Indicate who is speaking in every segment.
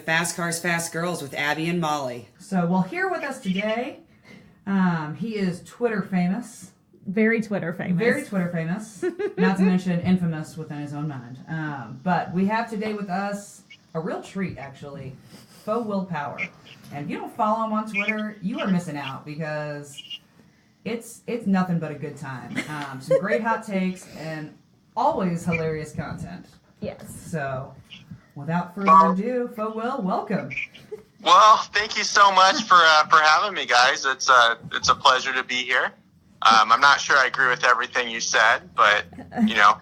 Speaker 1: of Fast Cars, Fast Girls with Abby and Molly.
Speaker 2: So, well, here with us today, he is Twitter famous.
Speaker 3: Very Twitter famous.
Speaker 2: Very Twitter famous. Not to mention infamous within his own mind. But we have today with us a real treat, actually. Faux Willpower. And if you don't follow him on Twitter, you are missing out because it's nothing but a good time. Some great hot takes and always hilarious content.
Speaker 3: Yes.
Speaker 2: So, without further ado, Faux Will, welcome.
Speaker 4: Well, thank you so much for having me, guys. It's a pleasure to be here. I'm not sure I agree with everything you said, but you know.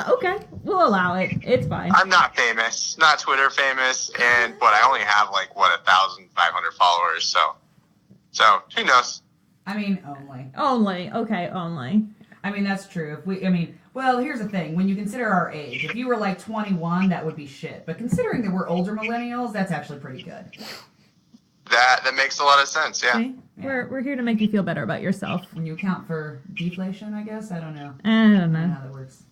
Speaker 3: Okay, we'll allow it. It's fine.
Speaker 4: I'm not famous, not Twitter famous, but I only have 1,500 followers. So who knows?
Speaker 2: I mean, only.
Speaker 3: Only. Okay, only.
Speaker 2: I mean, that's true. Well, here's the thing. When you consider our age, if you were 21, that would be shit. But considering that we're older millennials, that's actually pretty good.
Speaker 4: That makes a lot of sense, yeah.
Speaker 3: See?
Speaker 2: Yeah.
Speaker 3: We're here to make you feel better about yourself.
Speaker 2: When you account for deflation, I guess? I don't know.
Speaker 3: I don't
Speaker 2: I don't know
Speaker 3: know.
Speaker 2: how that works.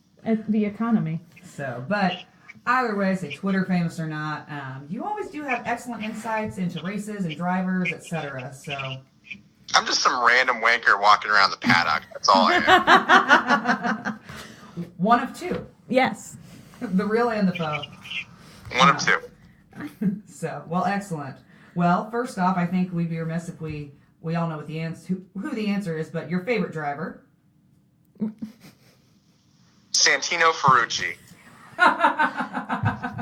Speaker 3: The economy.
Speaker 2: So, but either way, say Twitter famous or not, you always do have excellent insights into races and drivers, etc. So,
Speaker 4: I'm just some random wanker walking around the paddock. That's all I am.
Speaker 2: one of two.
Speaker 3: Yes.
Speaker 2: The real and the faux.
Speaker 4: One of two.
Speaker 2: So, well, excellent. Well, first off, I think we'd be remiss if we all know what the answer, who the answer is, but your favorite driver.
Speaker 4: Santino Ferrucci.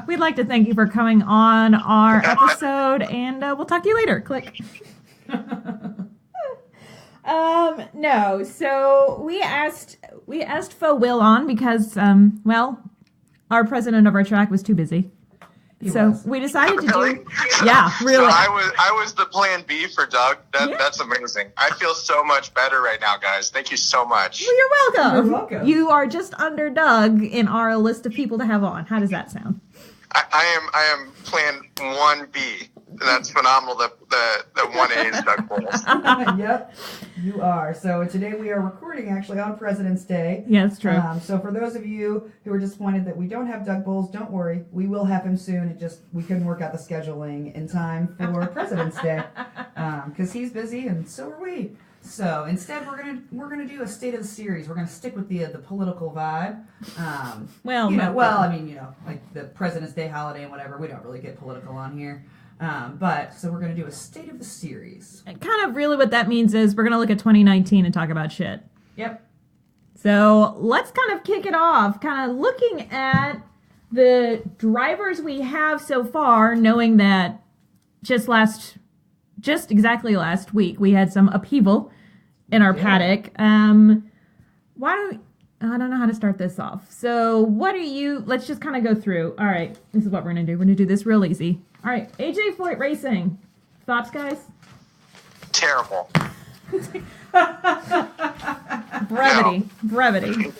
Speaker 3: We'd like to thank you for coming on our episode, and we'll talk to you later. Click. No. So we asked Faux Will on because, our president of our track was too busy. We decided to
Speaker 4: Really?
Speaker 3: do. Yeah, really.
Speaker 4: So I was the plan B for Doug. That's amazing. I feel so much better right now, guys. Thank you so much.
Speaker 3: Well, you're welcome.
Speaker 2: You're welcome.
Speaker 3: You are just under Doug in our list of people to have on. How does that sound?
Speaker 4: I am plan 1B. That's phenomenal. The 1A is Doug Bowles.
Speaker 2: Yep, you are. So today we are recording actually on President's Day.
Speaker 3: Yeah, it's true.
Speaker 2: So for those of you who are disappointed that we don't have Doug Bowles, don't worry. We will have him soon. We couldn't work out the scheduling in time for President's Day because he's busy and so are we. So instead, we're gonna do a state of the series. We're gonna stick with the political vibe. Like the President's Day holiday and whatever. We don't really get political on here. So we're gonna do a state of the series.
Speaker 3: And kind of really what that means is we're going to look at 2019 and talk about shit.
Speaker 2: Yep.
Speaker 3: So let's kind of kick it off, kind of looking at the drivers we have so far, knowing that just exactly last week, we had some upheaval in our paddock. I don't know how to start this off. So let's just kind of go through. All right, this is what we're going to do. We're going to do this real easy. All right, AJ Foyt Racing. Thoughts, guys?
Speaker 4: Terrible.
Speaker 3: Brevity.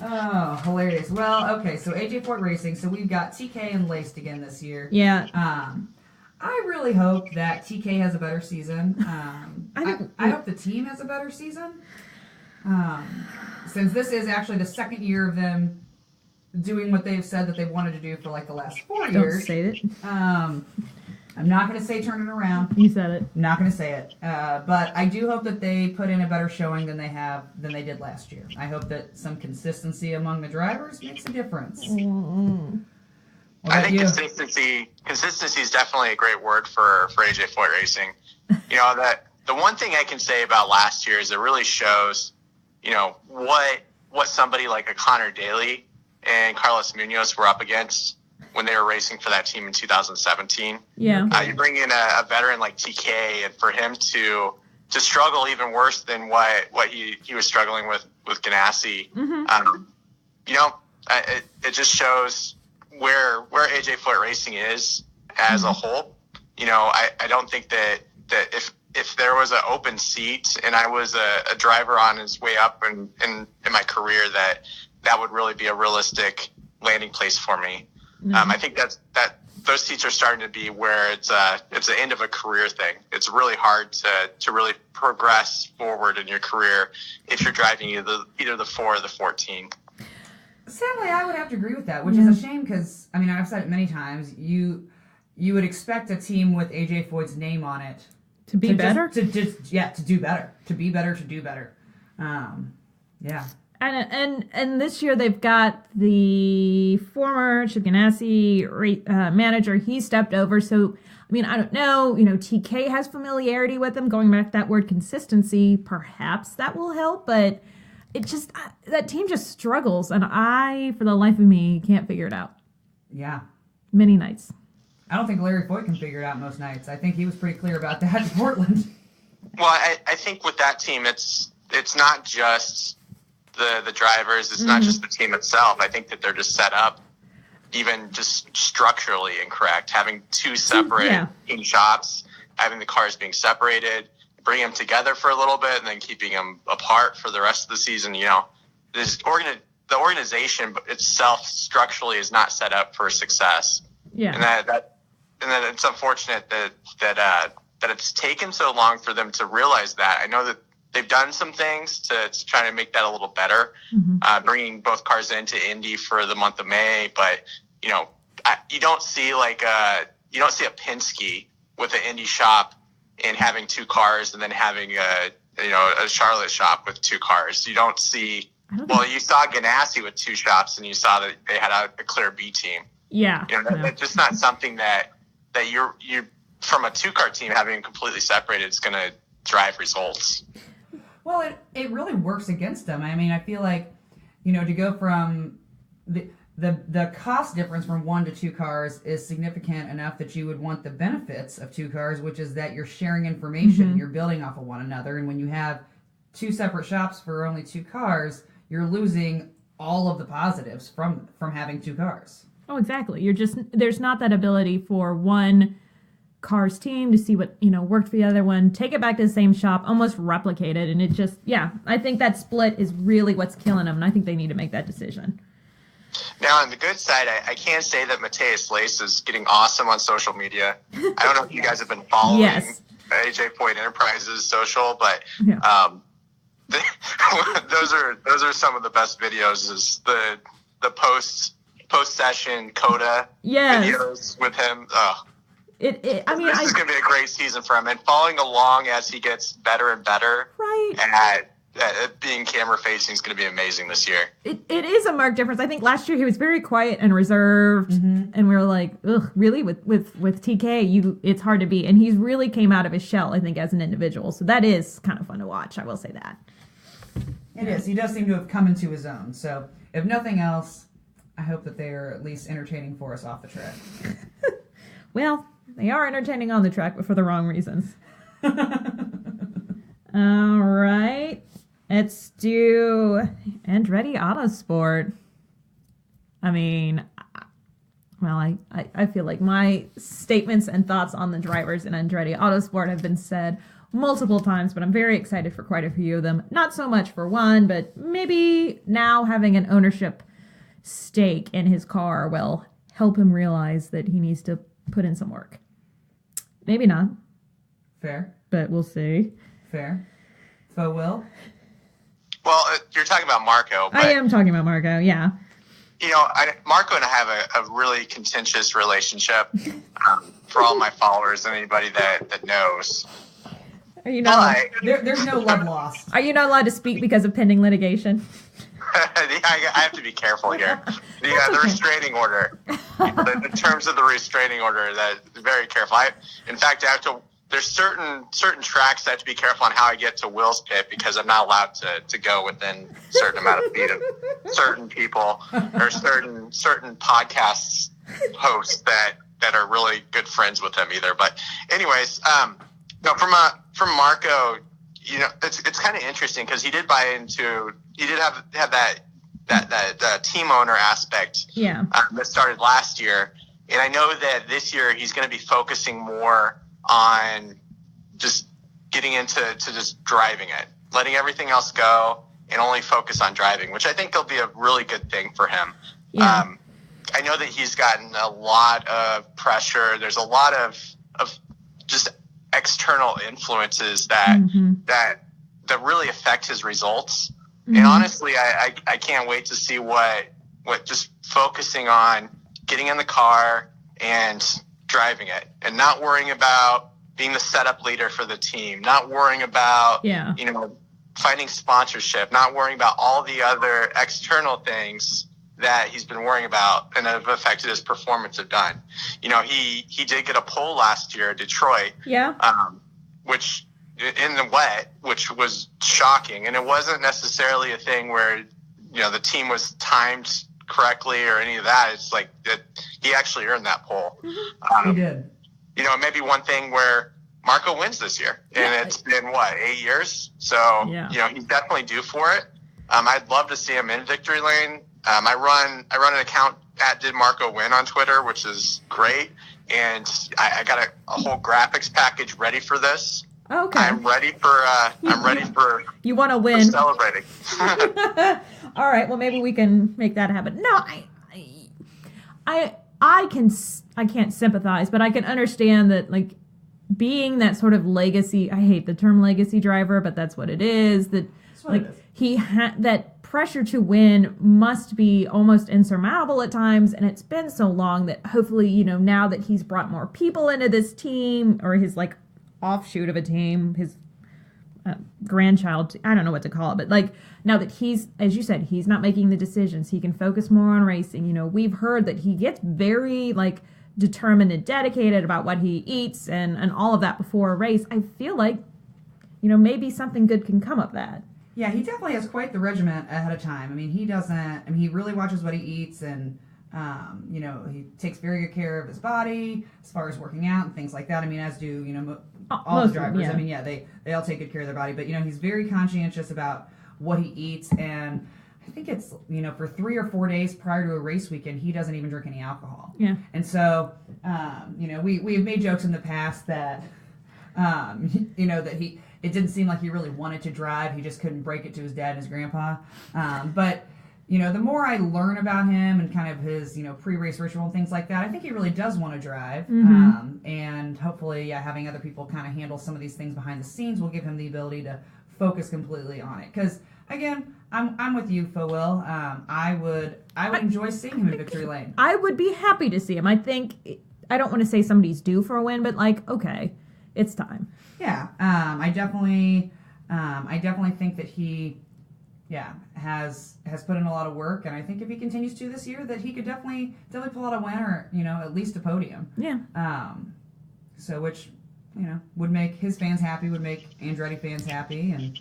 Speaker 2: Oh, hilarious. Well, okay, so AJ Foyt Racing. So we've got TK and Laced again this year.
Speaker 3: Yeah.
Speaker 2: I really hope that TK has a better season. I hope the team has a better season. Since this is actually the second year of them doing what they've said that they wanted to do for the last 4 years.
Speaker 3: Don't say it.
Speaker 2: I'm not going to say turn it around.
Speaker 3: You said it.
Speaker 2: I'm not going to say it. But I do hope that they put in a better showing than they did last year. I hope that some consistency among the drivers makes a difference.
Speaker 3: Mm-hmm.
Speaker 4: I think consistency is definitely a great word for AJ Foyt Racing. That the one thing I can say about last year is it really shows, what somebody like a Connor Daly and Carlos Munoz were up against when they were racing for that team in 2017.
Speaker 3: Yeah.
Speaker 4: You bring in a veteran like TK, and for him to struggle even worse than what he was struggling with Ganassi,
Speaker 3: Mm-hmm.
Speaker 4: It just shows where AJ Foyt Racing is as a whole. I don't think that if there was an open seat and I was a driver on his way up in my career, that would really be a realistic landing place for me.
Speaker 3: Mm-hmm.
Speaker 4: I think that those seats are starting to be where it's the end of a career thing. It's really hard to really progress forward in your career if you're driving either the 4 or the 14.
Speaker 2: Sadly, I would have to agree with that, which is a shame because, I mean, I've said it many times, you would expect a team with AJ Foyt's name on it
Speaker 3: To be better?
Speaker 2: to do better. To be better, to do better. Yeah.
Speaker 3: And this year they've got the former Chip Ganassi manager. He stepped over. So, I mean, I don't know. You know, TK has familiarity with them. Going back to that word consistency, perhaps that will help. But it just, that team just struggles. And I, for the life of me, can't figure it out.
Speaker 2: Yeah.
Speaker 3: Many nights.
Speaker 2: I don't think Larry Foyt can figure it out most nights. I think he was pretty clear about that in Portland.
Speaker 4: Well, I think with that team, it's not just the drivers. It's not just the team itself. I think that they're just set up even just structurally incorrect. Having two separate team shops, having the cars being separated, bringing them together for a little bit, and then keeping them apart for the rest of the season. You know, the organization itself structurally is not set up for success.
Speaker 3: Yeah.
Speaker 4: And then it's unfortunate that it's taken so long for them to realize that. I know that they've done some things to try to make that a little better, bringing both cars into Indy for the month of May. But you know, you don't see a Penske with an Indy shop and having two cars, and then having a Charlotte shop with two cars. You don't see. Well, you saw Ganassi with two shops, and you saw that they had a clear B team.
Speaker 3: Yeah.
Speaker 4: You know, that's just not something that you're from a two-car team having completely separated is going to drive results.
Speaker 2: Well, it really works against them. I mean, I feel like, you know, to go from the cost difference from one to two cars is significant enough that you would want the benefits of two cars, which is that you're sharing information, you're building off of one another, and when you have two separate shops for only two cars, you're losing all of the positives from having two cars.
Speaker 3: Oh, exactly. There's not that ability for one car's team to see what, you know, worked for the other one, take it back to the same shop, almost replicate it. And it just, I think that split is really what's killing them. And I think they need to make that decision.
Speaker 4: Now, on the good side, I can say that Mateus Lace is getting awesome on social media. I don't know if you guys have been following AJ Foyt Enterprises social, but those are some of the best videos. Is the post session coda videos with him. This is going to be a great season for him, and following along as he gets better and better.
Speaker 3: Right.
Speaker 4: At being camera facing is going to be amazing this year.
Speaker 3: It is a marked difference. I think last year he was very quiet and reserved, and we were like, ugh, really? With TK, it's hard to be. And he's really came out of his shell, I think, as an individual. So that is kind of fun to watch. I will say that.
Speaker 2: It is. He does seem to have come into his own. So if nothing else, I hope that they are at least entertaining for us off the track.
Speaker 3: Well, they are entertaining on the track, but for the wrong reasons. All right. Let's do Andretti Autosport. I mean, well, I feel like my statements and thoughts on the drivers in Andretti Autosport have been said multiple times, but I'm very excited for quite a few of them. Not so much for one, but maybe now having an ownership stake in his car will help him realize that he needs to put in some work. Maybe not.
Speaker 2: Fair.
Speaker 3: But we'll see.
Speaker 2: Fair. Faux will.
Speaker 4: Well, you're talking about Marco. But,
Speaker 3: I am talking about Marco, yeah.
Speaker 4: You know, Marco and I have a really contentious relationship. For all my followers and anybody that knows.
Speaker 3: Are you not?
Speaker 2: There's no love lost.
Speaker 3: Are you not allowed to speak because of pending litigation?
Speaker 4: I have to be careful here. The restraining order, the terms of the restraining order, that very careful. In fact, I have to. There's certain tracks I have to be careful on how I get to Will's pit because I'm not allowed to go within a certain amount of feet of certain people or certain podcasts hosts that are really good friends with him either. But anyways, no, from Marco, you know, it's kind of interesting because he did have that team owner aspect.
Speaker 3: Yeah.
Speaker 4: That started last year, and I know that this year he's going to be focusing more on just getting into just driving it, letting everything else go, and only focus on driving, which I think will be a really good thing for him.
Speaker 3: Yeah.
Speaker 4: I know that he's gotten a lot of pressure. There's a lot of just external influences that really affect his results. And honestly, I can't wait to see what with just focusing on getting in the car and driving it, and not worrying about being the setup leader for the team, not worrying about, finding sponsorship, not worrying about all the other external things that he's been worrying about and have affected his performance have done. He did get a pole last year at Detroit, which in the wet, which was shocking. And it wasn't necessarily a thing where, the team was timed correctly or any of that. It's like that he actually earned that pole.
Speaker 2: He did.
Speaker 4: Maybe one thing where Marco wins this year, and it's been 8 years. So, he's definitely due for it. I'd love to see him in victory lane. I run an account at Did Marco Win on Twitter, which is great. And I got a whole graphics package ready for this.
Speaker 3: Okay.
Speaker 4: I'm ready for
Speaker 3: you want to win.
Speaker 4: For celebrating.
Speaker 3: All right. Well, maybe we can make that happen. No, I can't sympathize, but I can understand that, like, being that sort of legacy, I hate the term legacy driver, but that's what it is. That that pressure to win must be almost insurmountable at times, and it's been so long that hopefully, now that he's brought more people into this team, or his like offshoot of a team, his grandchild, I don't know what to call it, but like now that he's, as you said, he's not making the decisions, he can focus more on racing. We've heard that he gets very like determined and dedicated about what he eats and all of that before a race. I feel like, maybe something good can come of that.
Speaker 2: Yeah, he definitely has quite the regiment ahead of time. I mean, he really watches what he eats, and, he takes very good care of his body as far as working out and things like that. I mean, as do, all the drivers.
Speaker 3: Yeah.
Speaker 2: I mean, they all take good care of their body, but, he's very conscientious about what he eats, and I think it's, for 3 or 4 days prior to a race weekend, he doesn't even drink any alcohol.
Speaker 3: Yeah.
Speaker 2: And so, we have made jokes in the past that, that it didn't seem like he really wanted to drive. He just couldn't break it to his dad and his grandpa. But, the more I learn about him and kind of his, pre-race ritual and things like that, I think he really does want to drive.
Speaker 3: Mm-hmm.
Speaker 2: And hopefully, having other people kind of handle some of these things behind the scenes will give him the ability to focus completely on it. Because, again, I'm with you, Will. I would enjoy seeing him in victory lane.
Speaker 3: I would be happy to see him. I don't want to say somebody's due for a win, but like, okay, it's time.
Speaker 2: Yeah, I definitely think that he, has put in a lot of work, and I think if he continues to this year, that he could definitely pull out a win, or at least a podium.
Speaker 3: Yeah.
Speaker 2: So which would make his fans happy, would make Andretti fans happy, and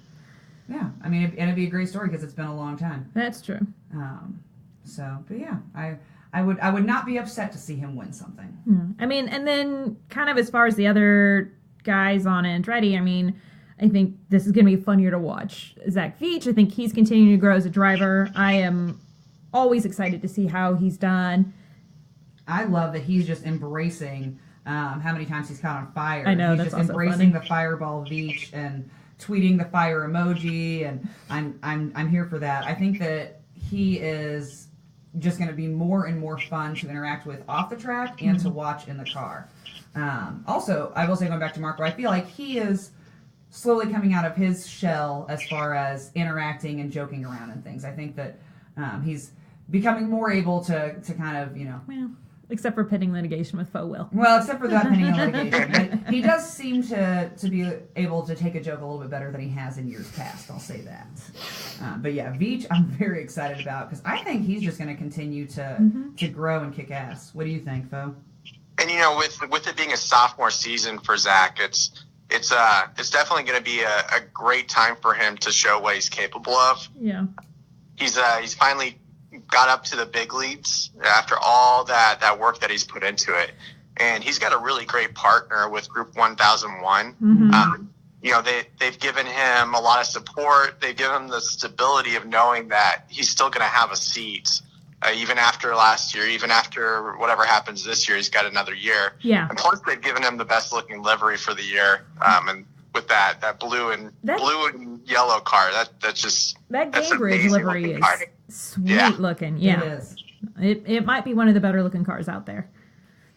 Speaker 2: I mean, it'd be a great story because it's been a long time.
Speaker 3: That's true.
Speaker 2: But yeah, I would not be upset to see him win something.
Speaker 3: I mean, and then kind of as far as the other guys on Andretti, I mean, I think this is going to be a fun year to watch. Zach Veach, I think he's continuing to grow as a driver. I am always excited to see how he's done.
Speaker 2: I love that he's just embracing how many times he's caught on fire.
Speaker 3: I know,
Speaker 2: he's
Speaker 3: that's
Speaker 2: just
Speaker 3: also
Speaker 2: embracing
Speaker 3: funny.
Speaker 2: the fireball Veach and tweeting the fire emoji, and I'm here for that. I think that he is just going to be more and more fun to interact with off the track and to watch in the car. Also, I will say, going back to Marco, I feel like he is slowly coming out of his shell as far as interacting and joking around and things. I think that he's becoming more able to kind of,
Speaker 3: Well, except for pending litigation with Will.
Speaker 2: Well, except for that pending litigation. But he does seem to be able to take a joke a little bit better than he has in years past, I'll say that. But yeah, Veach, I'm very excited about, because I think he's just going to continue to grow and kick ass. What do you think, Fo?
Speaker 4: And with it being a sophomore season for Zach, it's definitely going to be a great time for him to show what he's capable of.
Speaker 3: Yeah.
Speaker 4: He's finally got up to the big leagues after all that work that he's put into it, and he's got a really great partner with Group 1001.
Speaker 3: Mm-hmm.
Speaker 4: They've given him a lot of support. They've given him the stability of knowing that he's still going to have a seat. Even after last year, even after whatever happens this year, he's got another year.
Speaker 3: Yeah.
Speaker 4: And plus, they've given him the best looking livery for the year. And with that blue and yellow car, that's
Speaker 3: Gainbridge livery is sweet looking. Yeah.
Speaker 2: It is.
Speaker 3: It might be one of the better looking cars out there.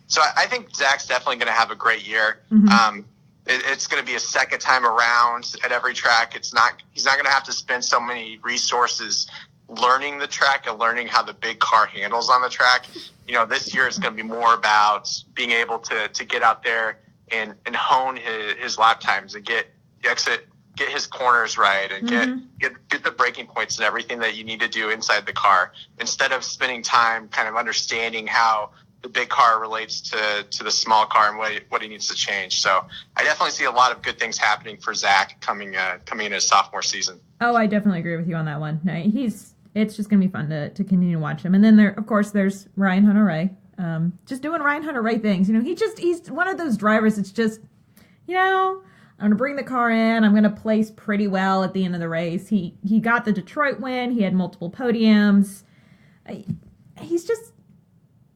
Speaker 4: So I think Zach's definitely going to have a great year.
Speaker 3: Mm-hmm.
Speaker 4: It's going to be a second time around at every track. He's not going to have to spend so many resources learning the track and learning how the big car handles on the track. This year it's going to be more about being able to get out there and hone his lap times and get his corners right and get the braking points and everything that you need to do inside the car, instead of spending time kind of understanding how the big car relates to the small car and what he needs to change. So I definitely see a lot of good things happening for Zach coming into his sophomore season.
Speaker 3: Oh, I definitely agree with you on that one. No, it's just going to be fun to continue to watch him. And then there's Ryan Hunter-Reay. Just doing Ryan Hunter-Reay things. He's one of those drivers that's just, I'm going to bring the car in. I'm going to place pretty well at the end of the race. He got the Detroit win. He had multiple podiums.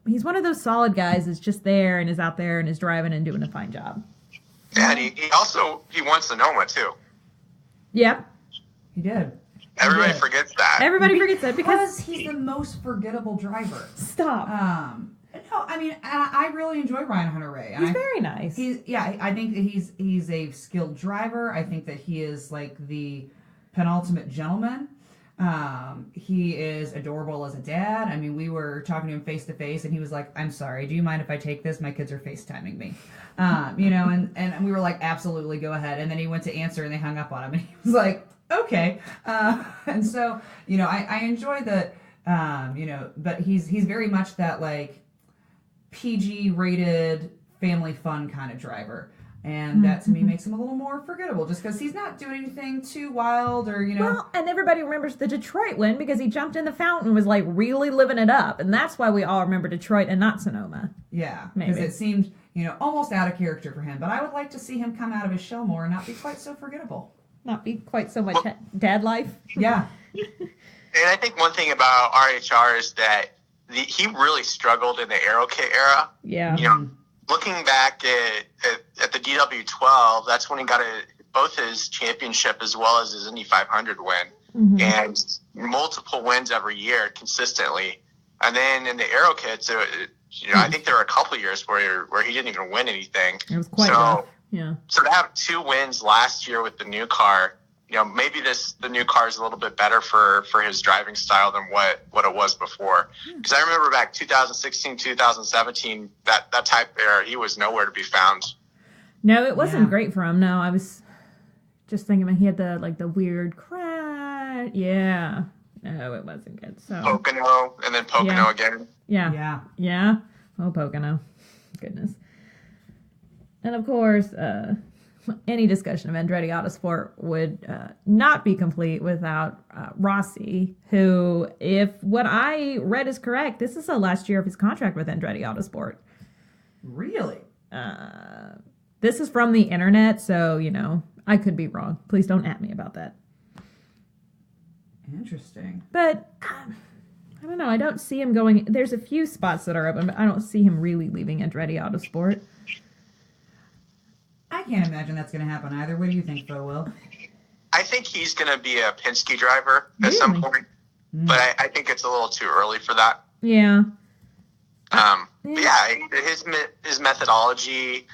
Speaker 3: He's one of those solid guys that's just there and is out there and is driving and doing a fine job.
Speaker 4: Yeah, and he won Sonoma too.
Speaker 3: Yep.
Speaker 2: He did.
Speaker 4: Everybody forgets that.
Speaker 3: Everybody forgets that
Speaker 2: because he's the most forgettable driver.
Speaker 3: Stop.
Speaker 2: No, I mean, I really enjoy Ryan Hunter-Reay.
Speaker 3: He's very nice.
Speaker 2: I think that he's a skilled driver. I think that he is like the penultimate gentleman. He is adorable as a dad. I mean, we were talking to him face to face, and he was like, "I'm sorry. Do you mind if I take this? My kids are FaceTiming me." And we were like, "Absolutely, go ahead." And then he went to answer, and they hung up on him, and he was like, "Okay." And so, I enjoy that. But he's very much that like PG rated family fun kind of driver. And that to me makes him a little more forgettable, just because he's not doing anything too wild or,
Speaker 3: Well, and everybody remembers the Detroit win because he jumped in the fountain and was like really living it up. And that's why we all remember Detroit and not Sonoma.
Speaker 2: Yeah, because it seemed, almost out of character for him. But I would like to see him come out of his shell more and not be quite so forgettable.
Speaker 3: Not be quite so much dad life.
Speaker 2: Yeah.
Speaker 4: And I think one thing about RHR is that he really struggled in the Aero Kit era.
Speaker 3: Yeah.
Speaker 4: Looking back at the DW12, that's when he got both his championship as well as his Indy 500 win, and multiple wins every year consistently. And then in the Aero Kits, I think there were a couple of years where he didn't even win anything.
Speaker 3: It was quite rough. Yeah.
Speaker 4: So to have 2 wins last year with the new car, maybe the new car is a little bit better for his driving style than what it was before. Because I remember back 2016, 2017, that type era, he was nowhere to be found.
Speaker 3: No, it wasn't great for him. No, I was just thinking he had the weird crash. Yeah. No, it wasn't good. So
Speaker 4: Pocono and then Pocono again.
Speaker 3: Yeah. Yeah. Oh, Pocono. Goodness. And of course, any discussion of Andretti Autosport would not be complete without Rossi, who, if what I read is correct, this is the last year of his contract with Andretti Autosport.
Speaker 2: Really?
Speaker 3: This is from the internet, so, I could be wrong. Please don't at me about that.
Speaker 2: Interesting.
Speaker 3: But, I don't know. I don't see him going. There's a few spots that are open, but I don't see him really leaving Andretti Autosport.
Speaker 2: I can't imagine that's going to happen either. What do you think, Phil? Will?
Speaker 4: I think he's going to be a Penske driver at some point, but I think it's a little too early for that.
Speaker 3: Yeah.
Speaker 4: But his methodology,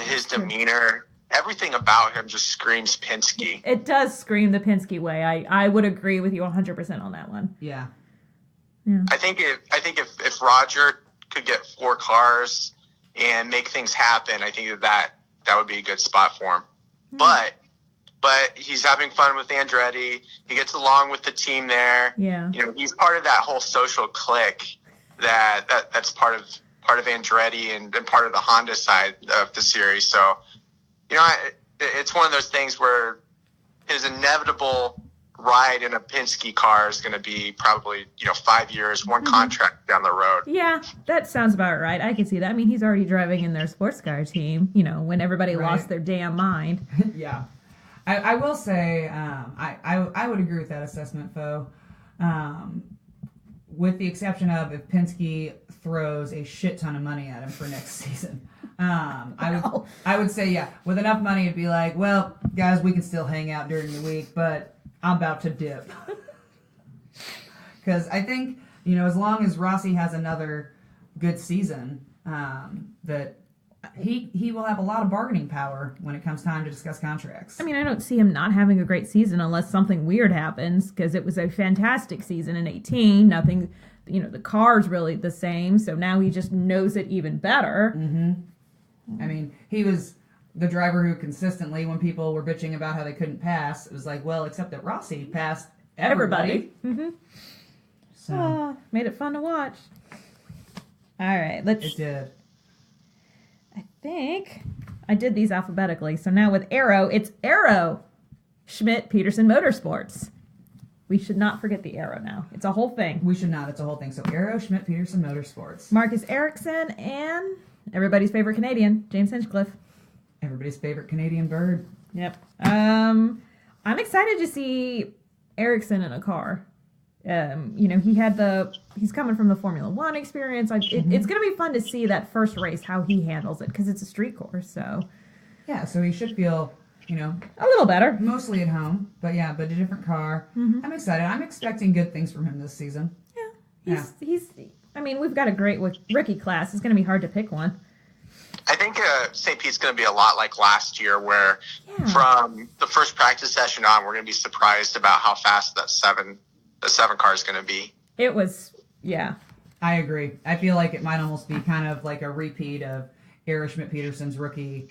Speaker 4: his demeanor, everything about him just screams Penske.
Speaker 3: It does scream the Penske way. I would agree with you 100% on that one.
Speaker 2: Yeah.
Speaker 4: I think if Roger could get 4 cars and make things happen, I think that would be a good spot for him. But he's having fun with Andretti. He gets along with the team there.
Speaker 3: Yeah.
Speaker 4: He's part of that whole social clique that's part of Andretti and part of the Honda side of the series. So, it's one of those things where his inevitable ride in a Penske car is going to be probably 5 years, one contract down the road.
Speaker 3: Yeah, that sounds about right. I can see that. I mean, he's already driving in their sports car team, when everybody lost their damn mind.
Speaker 2: Yeah. I will say I would agree with that assessment, Fo. With the exception of if Penske throws a shit ton of money at him for next season. I would say, yeah, with enough money, it'd be like, well, guys, we can still hang out during the week, but I'm about to dip. Because I think, as long as Rossi has another good season, that he will have a lot of bargaining power when it comes time to discuss contracts.
Speaker 3: I mean, I don't see him not having a great season unless something weird happens, because it was a fantastic season in 18. Nothing, the car's really the same, so now he just knows it even better.
Speaker 2: I mean, he was the driver who consistently, when people were bitching about how they couldn't pass, it was like, well, except that Rossi passed everybody. So
Speaker 3: Made it fun to watch. All right,
Speaker 2: it did.
Speaker 3: I think I did these alphabetically. So now with Arrow, it's Arrow Schmidt Peterson Motorsports. We should not forget the Arrow now. It's a whole thing.
Speaker 2: We should not. It's a whole thing. So Arrow Schmidt Peterson Motorsports.
Speaker 3: Marcus Ericsson and everybody's favorite Canadian, James Hinchcliffe.
Speaker 2: Everybody's favorite Canadian bird.
Speaker 3: Yep. I'm excited to see Ericsson in a car. He's coming from the Formula One experience. It's going to be fun to see that first race, how he handles it, because it's a street course. So
Speaker 2: yeah, so he should feel,
Speaker 3: a little better.
Speaker 2: mostly at home. But a different car. I'm excited. I'm expecting good things from him this season.
Speaker 3: He's. I mean, we've got a great rookie class. It's going to be hard to pick one.
Speaker 4: I think St. Pete's going to be a lot like last year, where from the first practice session on, we're going to be surprised about how fast the seven car is going to be.
Speaker 3: It was, yeah.
Speaker 2: I agree. I feel like it might almost be kind of like a repeat of Arrow Schmidt Peterson's rookie.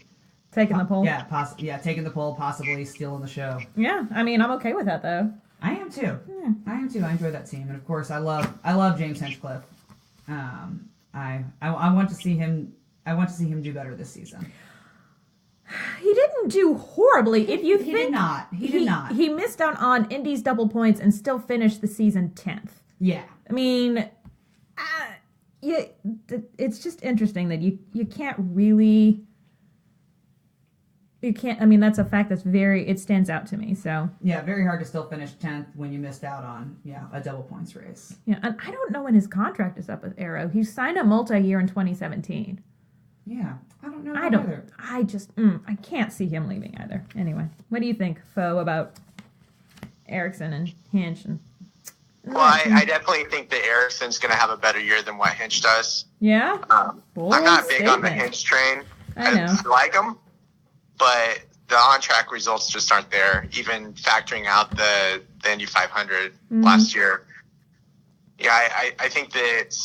Speaker 3: Taking the pole.
Speaker 2: Yeah, taking the pole, possibly stealing the show.
Speaker 3: Yeah, I mean, I'm okay with that though.
Speaker 2: I am too.
Speaker 3: Yeah.
Speaker 2: I am too. I enjoy that team, and of course, I love James Hinchcliffe. I want to see him. I want to see him do better this season.
Speaker 3: He didn't do horribly. If you
Speaker 2: He
Speaker 3: think
Speaker 2: did not. He did not.
Speaker 3: He missed out on Indy's double points and still finished the season 10th.
Speaker 2: Yeah.
Speaker 3: I mean, it's just interesting that you can't really. You can't. I mean, that's a fact that's it stands out to me. So
Speaker 2: Yeah, very hard to still finish 10th when you missed out on a double points race.
Speaker 3: yeah, and I don't know when his contract is up with Arrow. He signed a multi-year in 2017.
Speaker 2: Yeah, I don't know.
Speaker 3: I don't.
Speaker 2: Either.
Speaker 3: I just. I can't see him leaving either. Anyway, what do you think, Fo, about Ericsson and Hinch?
Speaker 4: Well, I definitely think that Ericsson's going to have a better year than what Hinch does.
Speaker 3: Yeah.
Speaker 4: I'm not big on the
Speaker 3: statement.
Speaker 4: Hinch train.
Speaker 3: I know.
Speaker 4: I like him, but the on-track results just aren't there, even factoring out the Indy 500 last year. Yeah, I think that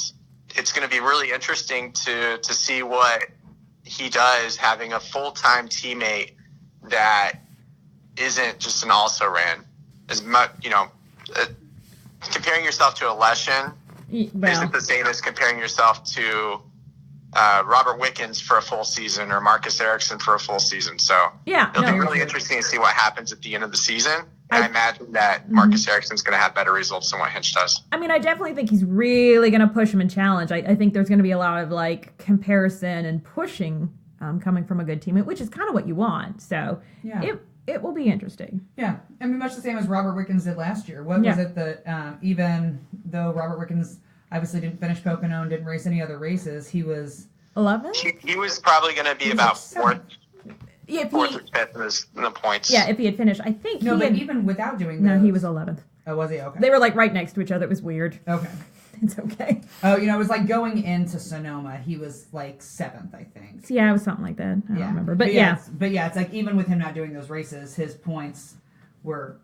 Speaker 4: it's going to be really interesting to see what he does having a full-time teammate that isn't just an also-ran. As much, comparing yourself to a Leshen isn't the same as comparing yourself to Robert Wickens for a full season or Marcus Ericsson for a full season. So
Speaker 3: Yeah,
Speaker 4: it'll
Speaker 3: no.
Speaker 4: be really interesting to see what happens at the end of the season. And I imagine that Marcus Ericsson's going to have better results than what Hinch does.
Speaker 3: I mean, I definitely think he's really going to push him and challenge. I think there's going to be a lot of comparison and pushing coming from a good teammate, which is kind of what you want. So
Speaker 2: Yeah.
Speaker 3: it will be interesting.
Speaker 2: Yeah, I mean, much the same as Robert Wickens did last year. What was it that even though Robert Wickens obviously didn't finish Pocono and didn't race any other races, he was
Speaker 3: 11?
Speaker 4: He was probably going to be about fourth
Speaker 3: If
Speaker 4: or
Speaker 3: he,
Speaker 4: fifth in the points.
Speaker 3: yeah, if he had finished, I think
Speaker 2: no,
Speaker 3: he
Speaker 2: but
Speaker 3: had,
Speaker 2: even without doing
Speaker 3: no,
Speaker 2: those,
Speaker 3: he was 11th.
Speaker 2: Oh, was he? Okay.
Speaker 3: They were right next to each other. It was weird.
Speaker 2: Okay.
Speaker 3: It's okay.
Speaker 2: Oh, it was like going into Sonoma, he was like 7th, I think.
Speaker 3: So, yeah, it was something like that. I don't remember, but
Speaker 2: It's like even with him not doing those races, his points were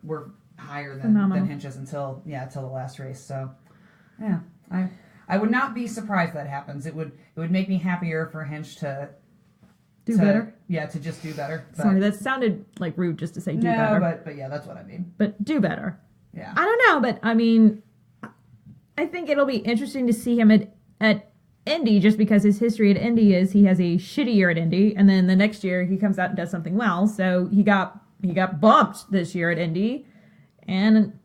Speaker 2: higher than Hinch's until the last race. So, yeah, I would not be surprised that happens. It would make me happier for Hinch to
Speaker 3: do better.
Speaker 2: Yeah, to just do better. But,
Speaker 3: Sorry, that sounded like rude just to say do better.
Speaker 2: but yeah, that's what I mean.
Speaker 3: But do better.
Speaker 2: Yeah.
Speaker 3: I don't know, but I mean, I think it'll be interesting to see him at Indy, just because his history at Indy is he has a shitty year at Indy, and then the next year he comes out and does something well. So he got bumped this year at Indy, and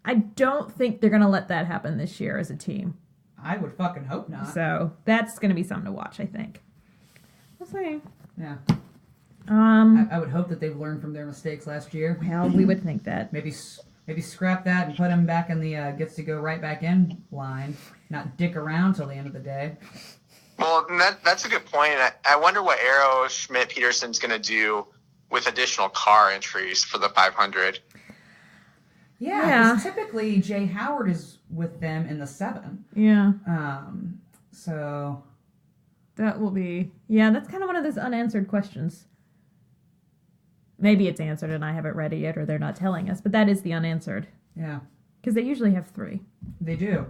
Speaker 3: I don't think they're gonna let that happen this year as a team.
Speaker 2: I would fucking hope not.
Speaker 3: So that's gonna be something to watch, I think. We'll see.
Speaker 2: Yeah.
Speaker 3: Um.
Speaker 2: I would hope that they've learned from their mistakes last year.
Speaker 3: Well, we would think that.
Speaker 2: Maybe scrap that and put him back in the gets to go right back in line, not dick around till the end of the day.
Speaker 4: Well, that's a good point. I wonder what Arrow Schmidt Peterson's going to do with additional car entries for the 500.
Speaker 2: Yeah, 'cause typically Jay Howard is with them in the 7.
Speaker 3: Yeah.
Speaker 2: So
Speaker 3: That will be, yeah, that's kind of one of those unanswered questions. Maybe it's answered and I haven't read it yet, or they're not telling us, but that is the unanswered.
Speaker 2: Yeah,
Speaker 3: Because they usually have 3.
Speaker 2: they do.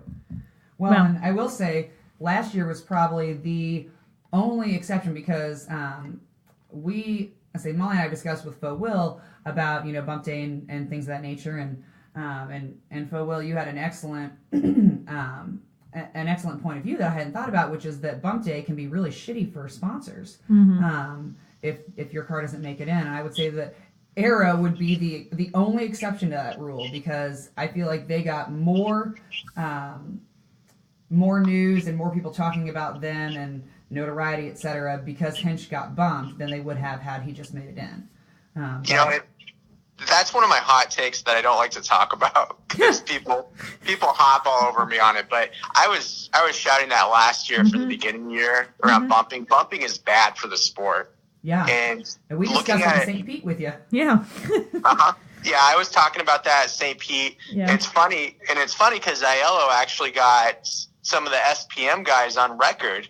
Speaker 2: Well,
Speaker 3: Well-
Speaker 2: and I will say, last year was probably the only exception because Molly and I discussed with Faux Will about, bump day and things of that nature, and Faux Will, you had an excellent an excellent point of view that I hadn't thought about, which is that bump day can be really shitty for sponsors if your car doesn't make it in. And I would say that Arrow would be the only exception to that rule, because I feel like they got more news and more people talking about them and notoriety, etc., because Hinch got bumped than they would have had he just made it in.
Speaker 4: That's one of my hot takes that I don't like to talk about because people hop all over me on it. But I was shouting that last year for the beginning of the year around bumping. Bumping is bad for the sport.
Speaker 2: Yeah,
Speaker 4: and
Speaker 2: we discussed it in St. Pete with you.
Speaker 3: Yeah.
Speaker 4: Yeah, I was talking about that at St. Pete.
Speaker 3: Yeah.
Speaker 4: It's funny because Aiello actually got some of the SPM guys on record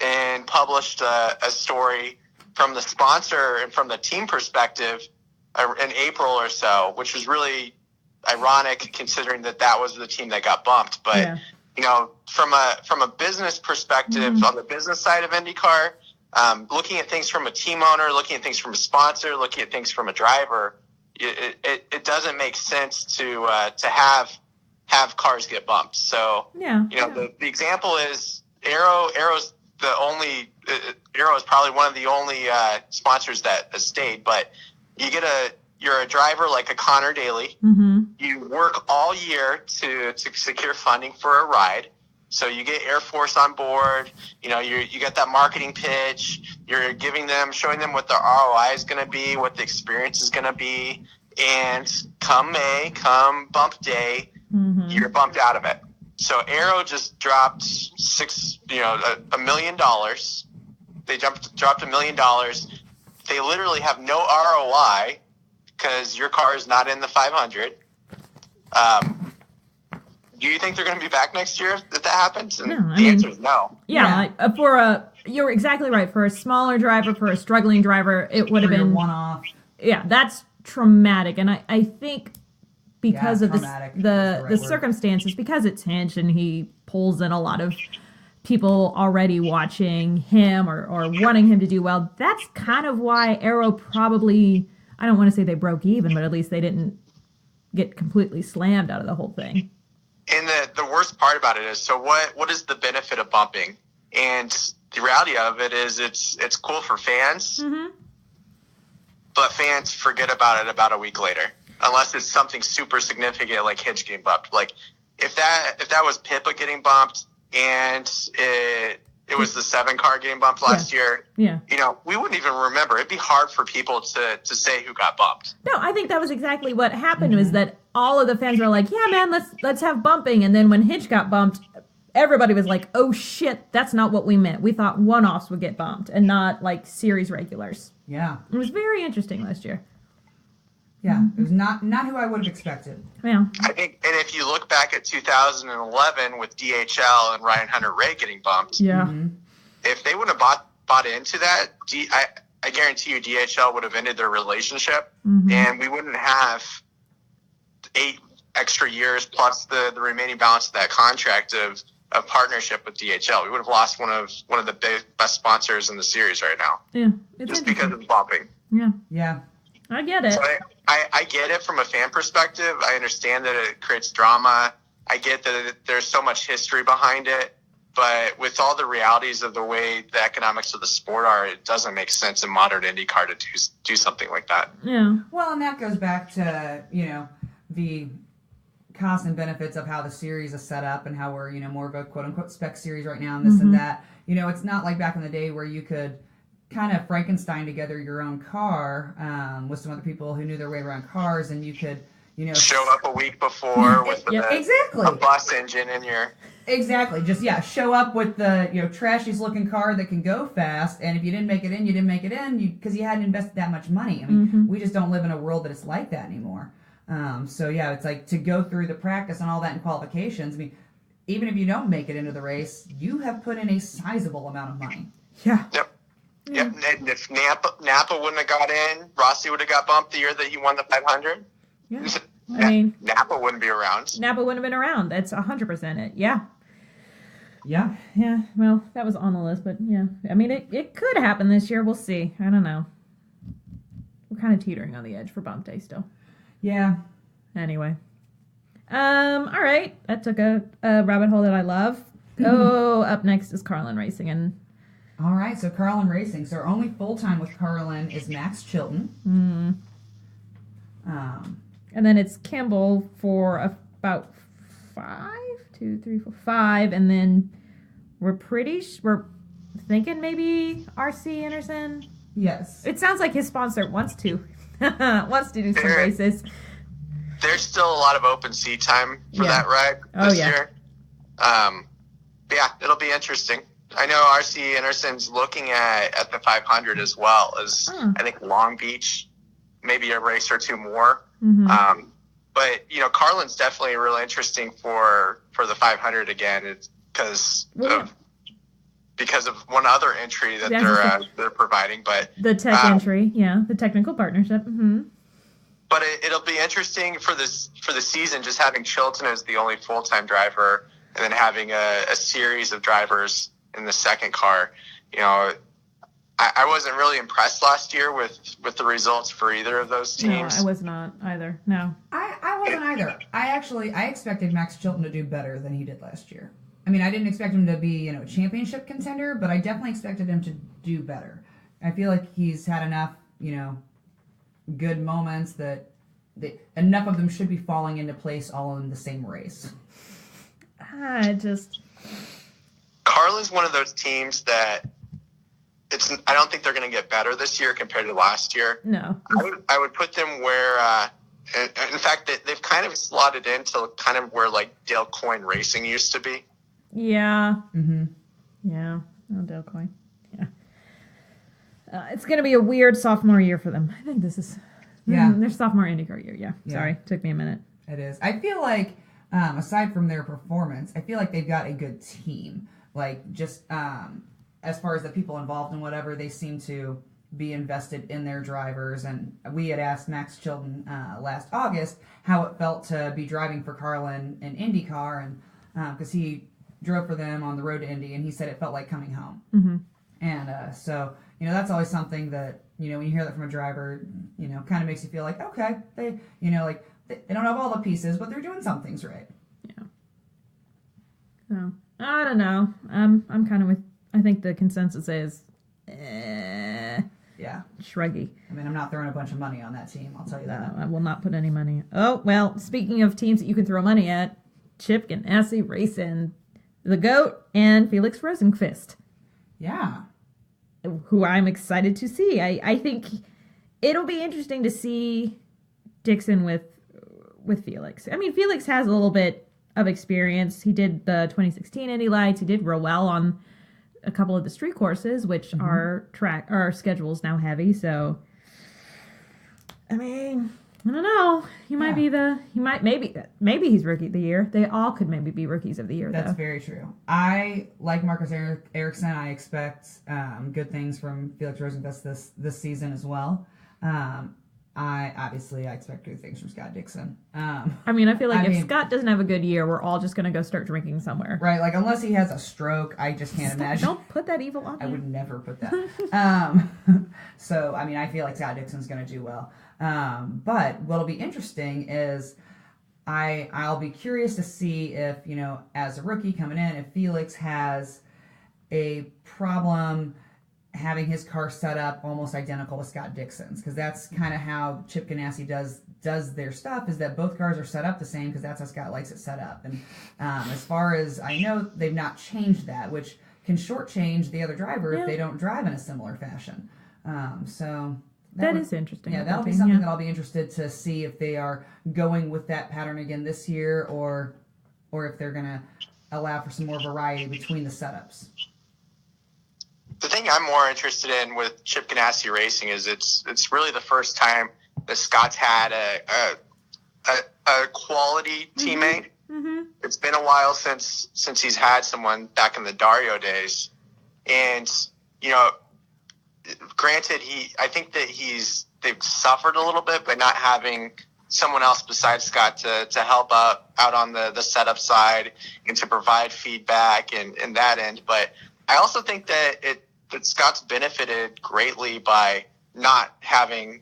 Speaker 4: and published a story from the sponsor and from the team perspective in April or so, which was really ironic considering that was the team that got bumped. But from a business perspective, on the business side of IndyCar, looking at things from a team owner, looking at things from a sponsor, looking at things from a driver, it doesn't make sense to have cars get bumped. So the example is Arrow's Arrow is probably one of the only sponsors that has stayed, but you're a driver like a Connor Daly. You work all year to secure funding for a ride. So you get Air Force on board, you get that marketing pitch, you're showing them what the ROI is going to be, what the experience is going to be. And come bump day, you're bumped out of it. So Arrow just dropped $1 million. They dropped $1 million. They literally have no ROI because your car is not in the 500. Do you think they're going to be back next year if that happens? And the answer is no.
Speaker 3: Yeah. You're exactly right. For a smaller driver, for a struggling driver, it would have been
Speaker 2: one-off.
Speaker 3: Yeah, that's traumatic. And I think because of the circumstances, because it's Hinch and he pulls in a lot of people already watching him or wanting him to do well, that's kind of why Arrow probably, I don't want to say they broke even, but at least they didn't get completely slammed out of the whole thing.
Speaker 4: And the worst part about it is, so what is the benefit of bumping? And the reality of it is it's cool for fans, but fans forget about it about a week later, unless it's something super significant like Hinch getting bumped. Like if that was Pippa getting bumped and it was the 7 car getting bumped last year, we wouldn't even remember. It'd be hard for people to say who got bumped.
Speaker 3: No, I think that was exactly what happened, was that all of the fans were like, yeah, man, let's have bumping. And then when Hinch got bumped, everybody was like, oh shit, that's not what we meant. We thought one-offs would get bumped and not like series regulars.
Speaker 2: Yeah.
Speaker 3: It was very interesting last year.
Speaker 2: Yeah, it was not who I would have expected.
Speaker 3: Yeah.
Speaker 4: I think, and if you look back at 2011 with DHL and Ryan Hunter-Reay getting bumped, if they wouldn't have bought into that, I guarantee you DHL would have ended their relationship, and we wouldn't have 8 extra years plus the remaining balance of that contract of partnership with DHL. We would have lost one of the best sponsors in the series right now.
Speaker 3: Yeah.
Speaker 4: Just because of bumping.
Speaker 3: Yeah.
Speaker 2: Yeah.
Speaker 3: I get it.
Speaker 4: So I get it from a fan perspective. I understand that it creates drama. I get that there's so much history behind it. But with all the realities of the way the economics of the sport are, it doesn't make sense in modern IndyCar to do something like that.
Speaker 3: Yeah.
Speaker 2: Well, and that goes back to, the costs and benefits of how the series is set up and how we're, more of a quote-unquote spec series right now and this and that. It's not like back in the day where you could kind of Frankenstein together your own car with some other people who knew their way around cars, and you could,
Speaker 4: show up a week before with
Speaker 2: exactly
Speaker 4: a bus engine in your...
Speaker 2: Exactly. Just, show up with the, trashiest looking car that can go fast, and if you didn't make it in, you didn't make it in because you hadn't invested that much money. I mean, we just don't live in a world that it's like that anymore. It's like to go through the practice and all that in qualifications. I mean, even if you don't make it into the race, you have put in a sizable amount of money. Yeah.
Speaker 4: Yep. Yep. And if Napa wouldn't have got in, Rossi would have got bumped the year that he won the 500.
Speaker 3: Yeah. I mean,
Speaker 4: Napa wouldn't be around.
Speaker 3: Napa wouldn't have been around. That's 100% it. Yeah.
Speaker 2: Yeah.
Speaker 3: Yeah. Well, that was on the list, but yeah. I mean, it could happen this year. We'll see. I don't know. We're kind of teetering on the edge for bump day still.
Speaker 2: Yeah.
Speaker 3: Anyway. All right. That took a rabbit hole that I love. Oh, up next is Carlin Racing, and
Speaker 2: All right, so Carlin Racing. So our only full-time with Carlin is Max Chilton.
Speaker 3: and then it's Campbell for about 5, and then we're thinking maybe RC Anderson.
Speaker 2: Yes.
Speaker 3: It sounds like his sponsor wants to do some races.
Speaker 4: There's still a lot of open seat time for
Speaker 3: Yeah.
Speaker 4: that ride this year. Yeah, it'll be interesting. I know RC Anderson's looking at the 500 as well as I think Long Beach, maybe a race or two more. But Carlin's definitely really interesting for the 500 again. It's because of one other entry that they're providing. But
Speaker 3: the tech entry, the technical partnership.
Speaker 4: But it'll be interesting for the season, just having Chilton as the only full-time driver, and then having a series of drivers in the second car. I wasn't really impressed last year with the results for either of those teams.
Speaker 3: No, I was not either. No.
Speaker 2: I wasn't either. I expected Max Chilton to do better than he did last year. I mean, I didn't expect him to be, a championship contender, but I definitely expected him to do better. I feel like he's had enough, good moments that enough of them should be falling into place all in the same race.
Speaker 4: Carlin's one of those teams that I don't think they're going to get better this year compared to last year.
Speaker 3: No.
Speaker 4: I would put them where, in fact, they've kind of slotted into kind of where like Dale Coyne Racing used to be.
Speaker 3: Yeah. Yeah. Oh, Dale Coyne. Yeah. It's going to be a weird sophomore year for them. I think this is their sophomore IndyCar year. Yeah. Sorry. Took me a minute.
Speaker 2: It is. I feel like, aside from their performance, I feel like they've got a good team. Like, just as far as the people involved in whatever, they seem to be invested in their drivers. And we had asked Max Chilton last August how it felt to be driving for Carlin in IndyCar, and because he drove for them on the road to Indy, and he said it felt like coming home. And so, that's always something that, when you hear that from a driver, kind of makes you feel like, okay, they don't have all the pieces, but they're doing some things right.
Speaker 3: Yeah. So, I don't know. I'm kind of with, I think the consensus is,
Speaker 2: Yeah.
Speaker 3: shruggy.
Speaker 2: I mean, I'm not throwing a bunch of money on that team, I'll tell you that.
Speaker 3: I will not put any money. Oh, well, speaking of teams that you can throw money at, Chip Ganassi Racing, the GOAT, and Felix Rosenqvist.
Speaker 2: Yeah.
Speaker 3: Who I'm excited to see. I think it'll be interesting to see Dixon with Felix. I mean, Felix has a little bit of experience. He did the 2016 Indy Lights. He did real well on a couple of the street courses, which our schedule's now heavy. So, I mean, I don't know. Maybe he's rookie of the year. They all could maybe be rookies of the year.
Speaker 2: That's
Speaker 3: though.
Speaker 2: very true. I like Marcus Ericsson. I expect good things from Felix Rosenqvist this season as well. I expect good things from Scott Dixon.
Speaker 3: I feel like if Scott doesn't have a good year, we're all just going to go start drinking somewhere.
Speaker 2: Right, like unless he has a stroke, I just can't imagine.
Speaker 3: Don't put that evil on
Speaker 2: I
Speaker 3: him.
Speaker 2: would never put that. So, I feel like Scott Dixon's going to do well. But what'll be interesting is I'll be curious to see if, as a rookie coming in, if Felix has a problem having his car set up almost identical to Scott Dixon's, because that's kind of how Chip Ganassi does their stuff, is that both cars are set up the same because that's how Scott likes it set up. And as far as I know, they've not changed that, which can shortchange the other driver if they don't drive in a similar fashion. So
Speaker 3: that is interesting.
Speaker 2: Yeah, that'll be something that I'll be interested to see if they are going with that pattern again this year, or if they're going to allow for some more variety between the setups.
Speaker 4: The thing I'm more interested in with Chip Ganassi Racing is it's really the first time that Scott's had a quality teammate. It's been a while since he's had someone back in the Dario days, and you know, granted, I think that they've suffered a little bit by not having someone else besides Scott to help out on the setup side and to provide feedback and that end. But I also think that Scott's benefited greatly by not having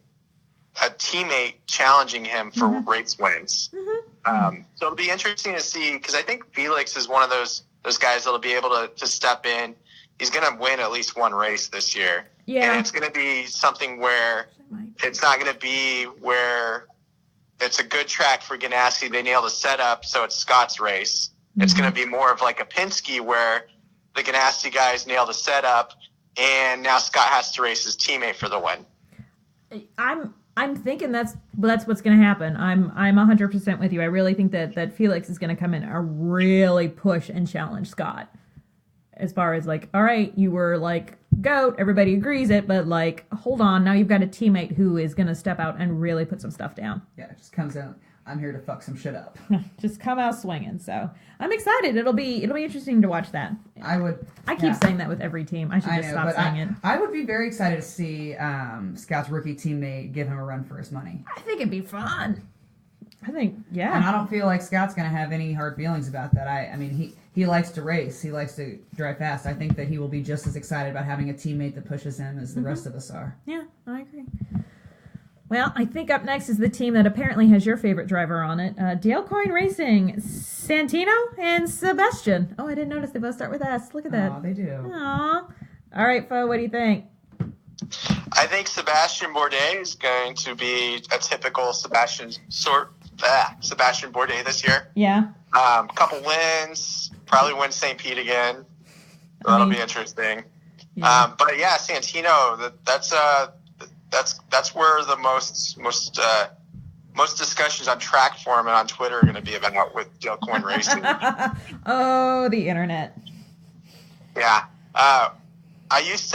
Speaker 4: a teammate challenging him for race wins. So it'll be interesting to see, because I think Felix is one of those guys that'll be able to step in. He's going to win at least one race this year.
Speaker 3: Yeah.
Speaker 4: And it's going to be something where it's not going to be where it's a good track for Ganassi. They nail the setup, so it's Scott's race. It's going to be more of like a Penske where the Ganassi guys nail the setup, and now Scott has to race his teammate for the win.
Speaker 3: I'm thinking that's what's going to happen. I'm 100% with you. I really think that Felix is going to come in and really push and challenge Scott. As far as like, all right, you were like GOAT, everybody agrees it, but like, hold on, now you've got a teammate who is going to step out and really put some stuff down.
Speaker 2: Yeah, it just comes out. I'm here to fuck some shit up.
Speaker 3: Just come out swinging. So I'm excited. It'll be interesting to watch that. I keep saying that with every team. I should just stop saying it.
Speaker 2: I would be very excited to see Scott's rookie teammate give him a run for his money.
Speaker 3: I think it'd be fun. I think, yeah.
Speaker 2: And I don't feel like Scott's going to have any hard feelings about that. I mean, he likes to race. He likes to drive fast. I think that he will be just as excited about having a teammate that pushes him as the rest of us are.
Speaker 3: Yeah, I agree. Well, I think up next is the team that apparently has your favorite driver on it. Dale Coyne Racing, Santino and Sebastian. Oh, I didn't notice they both start with S. Look at that.
Speaker 2: Oh, they do.
Speaker 3: Aw. All right, Fo, what do you think?
Speaker 4: I think Sebastian Bourdais is going to be a typical Sebastian Bourdais this year.
Speaker 3: Yeah.
Speaker 4: Couple wins, probably win St. Pete again. That'll be interesting.
Speaker 3: Yeah.
Speaker 4: But yeah, Santino, that's where the most discussions on track forum and on Twitter are going to be about with Dale Coyne Racing.
Speaker 3: Oh, the internet.
Speaker 4: Yeah. I used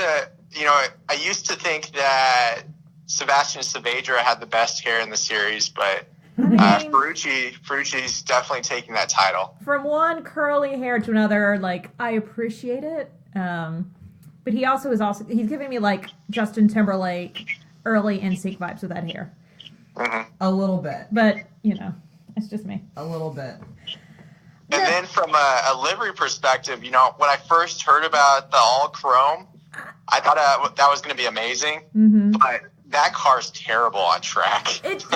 Speaker 4: to think that Sebastian Saavedra had the best hair in the series, but Ferrucci's definitely taking that title.
Speaker 3: From one curly hair to another, like, I appreciate it. But he's giving me like Justin Timberlake early NSYNC vibes with that hair.
Speaker 4: Mm-hmm.
Speaker 2: A little bit.
Speaker 3: But, it's just me.
Speaker 2: A little bit.
Speaker 4: And then from a livery perspective, when I first heard about the all chrome, I thought that was going to be amazing.
Speaker 3: Mm-hmm.
Speaker 4: But that car's terrible on track.
Speaker 3: It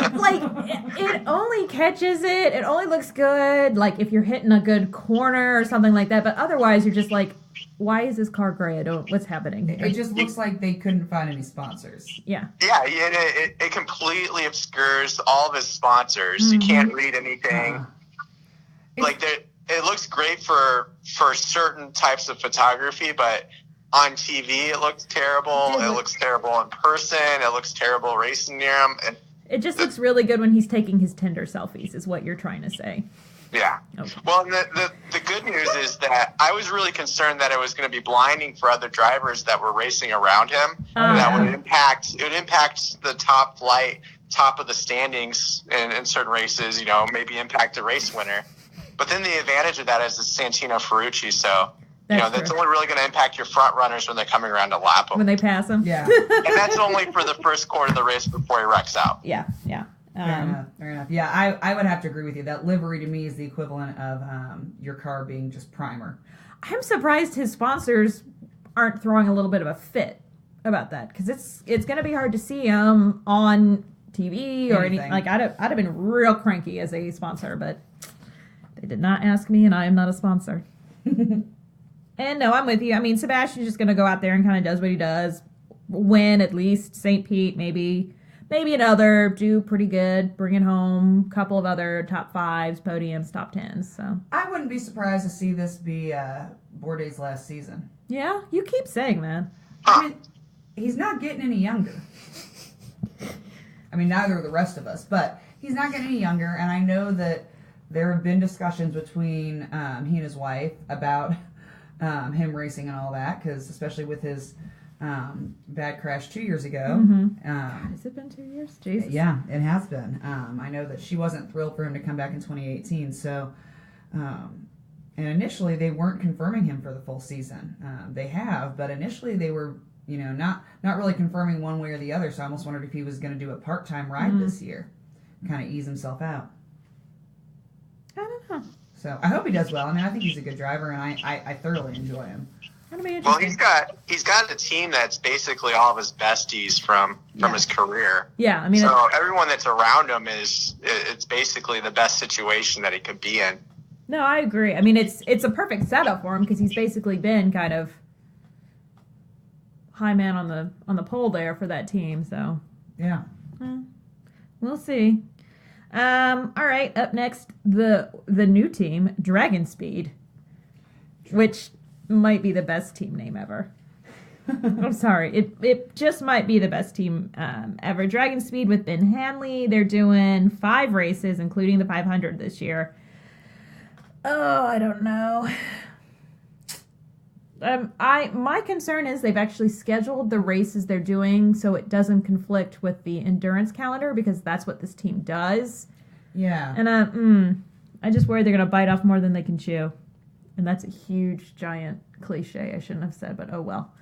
Speaker 3: only catches it. It only looks good, like, if you're hitting a good corner or something like that. But otherwise, you're just like, why is this car gray? What's happening here?
Speaker 2: It just looks like they couldn't find any sponsors.
Speaker 3: Yeah.
Speaker 4: Yeah, it completely obscures all of his sponsors.
Speaker 3: Mm-hmm.
Speaker 4: You can't read anything. It looks great for certain types of photography, but on TV it looks terrible. It looks terrible in person. It looks terrible racing near him. And
Speaker 3: it just looks really good when he's taking his Tinder selfies, is what you're trying to say.
Speaker 4: Yeah.
Speaker 3: Okay.
Speaker 4: Well, and the good news is that I was really concerned that it was going to be blinding for other drivers that were racing around him. That would impact the top of the standings in certain races. Maybe impact the race winner. But then the advantage of that is the Santino Ferrucci. So that's only really going to impact your front runners when they're coming around to lap them.
Speaker 3: When they pass him.
Speaker 2: Yeah.
Speaker 4: And that's only for the first quarter of the race before he wrecks out.
Speaker 3: Yeah.
Speaker 2: Fair enough. Yeah, I would have to agree with you. That livery to me is the equivalent of your car being just primer.
Speaker 3: I'm surprised his sponsors aren't throwing a little bit of a fit about that, because it's going to be hard to see him on TV or anything. Like, I'd have been real cranky as a sponsor, but they did not ask me, and I am not a sponsor. And no, I'm with you. I mean, Sebastian's just going to go out there and kind of does what he does, win at least St. Pete, maybe another, do pretty good, bring it home, couple of other top fives, podiums, top tens. So
Speaker 2: I wouldn't be surprised to see this be Bourdais' last season.
Speaker 3: Yeah, you keep saying that.
Speaker 2: I mean, he's not getting any younger. I mean, neither are the rest of us, but he's not getting any younger, and I know that there have been discussions between he and his wife about him racing and all that, because especially with his bad crash 2 years ago.
Speaker 3: Mm-hmm. Has it been 2 years? Jesus.
Speaker 2: Yeah, it has been. I know that she wasn't thrilled for him to come back in 2018, so And initially, they weren't confirming him for the full season. They have, but initially they were, not really confirming one way or the other. So I almost wondered if he was going to do a part-time ride this year, kind of ease himself out.
Speaker 3: I don't know.
Speaker 2: So I hope he does well. I mean, I think he's a good driver, and I thoroughly enjoy him.
Speaker 3: That'll be
Speaker 4: Well,
Speaker 3: interesting.
Speaker 4: he's got a team that's basically all of his besties from his career.
Speaker 3: Yeah, I mean,
Speaker 4: So everyone that's around him it's basically the best situation that he could be in.
Speaker 3: no, I agree. I mean, it's a perfect setup for him because he's basically been kind of high man on the pole there for that team. So
Speaker 2: Yeah.
Speaker 3: we'll see. All right, up next, the new team, Dragon Speed, which might be the best team name ever. I'm sorry, it just might be the best team ever. Dragon Speed with Ben Hanley. They're doing 5 races, including the 500 this year. Oh, I don't know. My concern is they've actually scheduled the races they're doing so it doesn't conflict with the endurance calendar, because that's what this team does.
Speaker 2: Yeah.
Speaker 3: And I just worry they're gonna bite off more than they can chew, and that's a huge giant cliche I shouldn't have said, but oh well.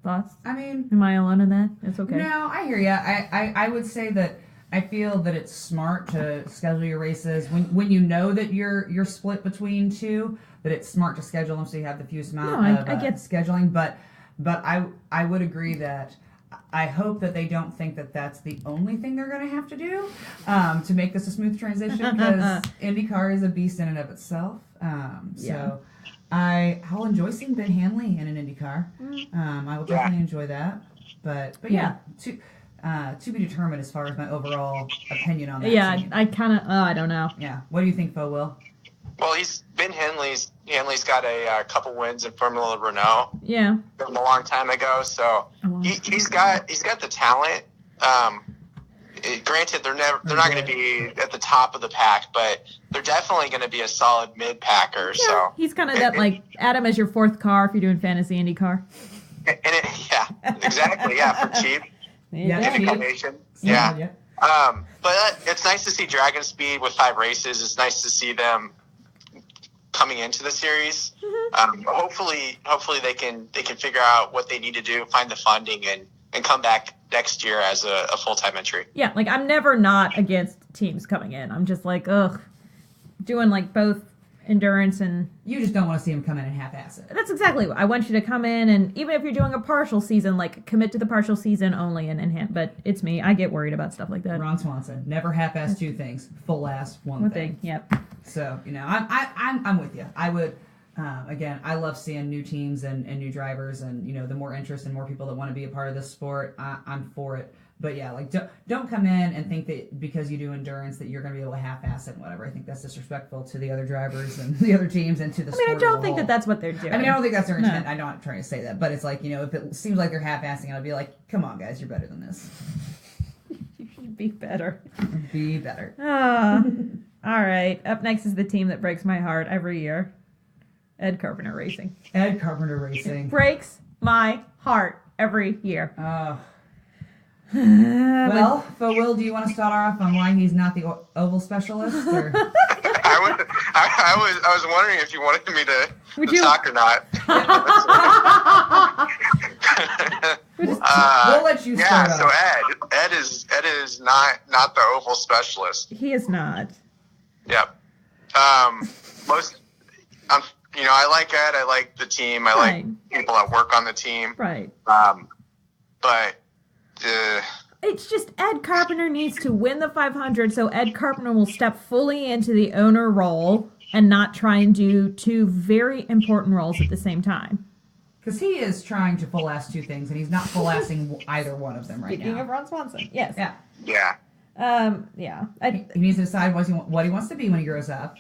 Speaker 3: Thoughts?
Speaker 2: I mean,
Speaker 3: Am I alone in that? It's okay.
Speaker 2: no, I hear you. I would say that I feel that it's smart to schedule your races when you know that you're split between two. That it's smart to schedule them so you have the fewest amount of
Speaker 3: I get
Speaker 2: scheduling. But I would agree that I hope that they don't think that that's the only thing they're going to have to do to make this a smooth transition, because IndyCar is a beast in and of itself. So I'll enjoy seeing Ben Hanley in an IndyCar. I will definitely enjoy that. But yeah, to be determined as far as my overall opinion on that.
Speaker 3: Yeah,
Speaker 2: team.
Speaker 3: I kind of. I don't know.
Speaker 2: Yeah. What do you think, Fo Will?
Speaker 4: Well, Hanley's got a couple wins in Formula Renault
Speaker 3: Yeah.
Speaker 4: from a long time ago, so he's got the talent. Granted, they're not going to be at the top of the pack, but they're definitely going to be a solid mid packer.
Speaker 3: Yeah,
Speaker 4: So
Speaker 3: he's kind of that, like, Adam as your 4th car if you're doing fantasy IndyCar.
Speaker 4: Exactly, for cheap.
Speaker 2: Yeah,
Speaker 4: IndyCar Nation.
Speaker 2: Yeah.
Speaker 4: But it's nice to see Dragon Speed with 5 races. It's nice to see them coming into the series. Hopefully they can figure out what they need to do, find the funding, and come back next year as a full-time entry.
Speaker 3: Yeah, like, I'm never not against teams coming in. I'm just like, ugh, doing, like, both endurance and...
Speaker 2: You just don't want to see him come in and half-ass it.
Speaker 3: That's exactly what I want you to come in, and even if you're doing a partial season, like, commit to the partial season only and hand. But it's me. I get worried about stuff like that.
Speaker 2: Ron Swanson, never half-ass 2 things, full-ass one thing.
Speaker 3: Yep.
Speaker 2: So, I'm with you. I would, again, I love seeing new teams and new drivers, and, the more interest and more people that want to be a part of this sport, I'm for it. But yeah, like, don't come in and think that because you do endurance that you're going to be able to half-ass it and whatever. I think that's disrespectful to the other drivers and the other teams and to the sport.
Speaker 3: I don't think that that's what they're doing.
Speaker 2: I mean, I don't think that's their intent. I'm not trying to say that. But it's like, if it seems like they're half-assing, I'll be like, come on, guys, you're better than this.
Speaker 3: You should be better.
Speaker 2: Be better.
Speaker 3: All right. Up next is the team that breaks my heart every year. Ed Carpenter Racing.
Speaker 2: Ed Carpenter Racing.
Speaker 3: Breaks my heart every year.
Speaker 2: Well, Fo Will, do you want to start off on why he's not the oval specialist? Or?
Speaker 4: I was wondering if you wanted me to talk or not.
Speaker 2: We'll let you start off.
Speaker 4: So Ed is not the oval specialist.
Speaker 3: He is not.
Speaker 4: Yep. I like Ed. I like the team. I like people that work on the team.
Speaker 3: Right.
Speaker 4: But
Speaker 3: it's just Ed Carpenter needs to win the 500 so Ed Carpenter will step fully into the owner role and not try and do 2 very important roles at the same time.
Speaker 2: Because he is trying to full-ass 2 things, and he's not full-assing either one of them right now.
Speaker 3: Speaking of Ron Swanson, yes.
Speaker 2: Yeah.
Speaker 3: Yeah.
Speaker 2: He needs to decide what he wants to be when he grows up.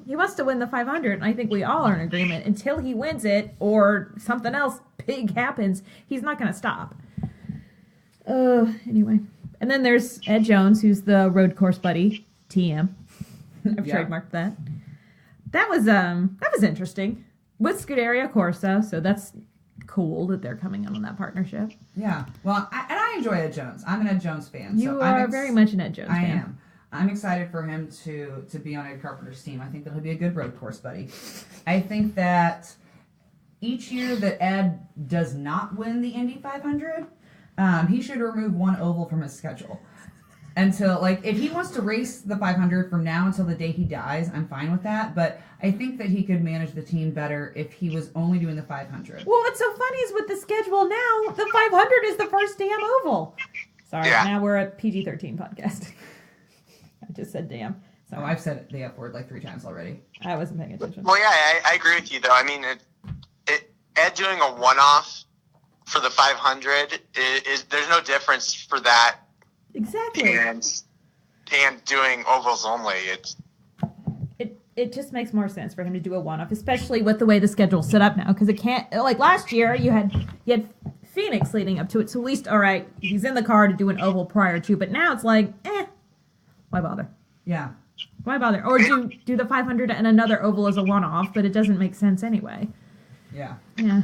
Speaker 3: He wants to win the 500, and I think we all are in agreement. Until he wins it or something else big happens, he's not going to stop. Anyway. And then there's Ed Jones, who's the road course buddy, TM. I've trademarked that. That was interesting. With Scuderia Corsa, so that's cool that they're coming in on that partnership.
Speaker 2: Yeah. Well, I enjoy Ed Jones. I'm an Ed Jones fan.
Speaker 3: You are very much an Ed Jones fan.
Speaker 2: I am. I'm excited for him to be on Ed Carpenter's team. I think that he'll be a good road course buddy. I think that each year that Ed does not win the Indy 500, he should remove one oval from his schedule. Until, like, if he wants to race the 500 from now until the day he dies, I'm fine with that. But I think that he could manage the team better if he was only doing the 500.
Speaker 3: Well, what's so funny is with the schedule now, the 500 is the first damn oval. Sorry,
Speaker 4: Yeah.
Speaker 3: now we're a PG-13 podcast. I just said damn.
Speaker 2: So I've said the F word like 3 times already.
Speaker 3: I wasn't paying attention.
Speaker 4: Well, yeah, I agree with you, though. I mean, Ed doing a one-off for the 500 is there's no difference for that.
Speaker 3: Exactly.
Speaker 4: And doing ovals only.
Speaker 3: It just makes more sense for him to do a one-off, especially with the way the schedule's set up now, because it can't, like last year you had Phoenix leading up to it, so at least, all right, he's in the car to do an oval prior to, but now it's like, why bother?
Speaker 2: Yeah.
Speaker 3: Why bother? Or do the 500 and another oval as a one-off, but it doesn't make sense anyway.
Speaker 2: Yeah.
Speaker 3: Yeah.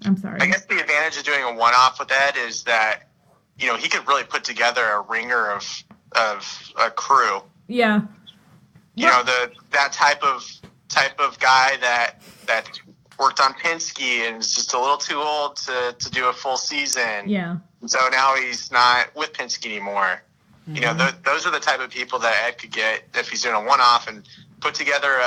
Speaker 3: I'm sorry.
Speaker 4: I guess the advantage of doing a one-off with Ed is that, you know, he could really put together a ringer of a crew.
Speaker 3: Yeah.
Speaker 4: You know, that type of guy that worked on Penske and is just a little too old to do a full season.
Speaker 3: Yeah.
Speaker 4: And so now he's not with Penske anymore. Mm-hmm. You know, those are the type of people that Ed could get if he's doing a one-off and put together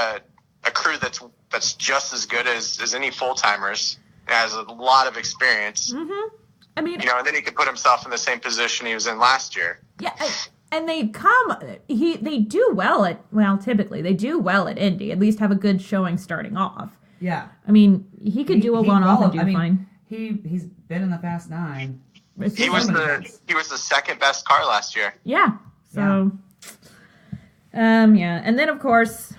Speaker 4: a crew that's just as good as any full-timers. Has a lot of experience.
Speaker 3: Mm-hmm. I mean,
Speaker 4: you know, and then he could put himself in the same position he was in last year.
Speaker 3: Yeah, and they do well typically they do well at Indy. At least have a good showing starting off.
Speaker 2: Yeah.
Speaker 3: I mean, he could do a one-off and do fine.
Speaker 2: He's been in the Fast 9.
Speaker 4: He was the second best car last year.
Speaker 3: Yeah. So, yeah, and then of course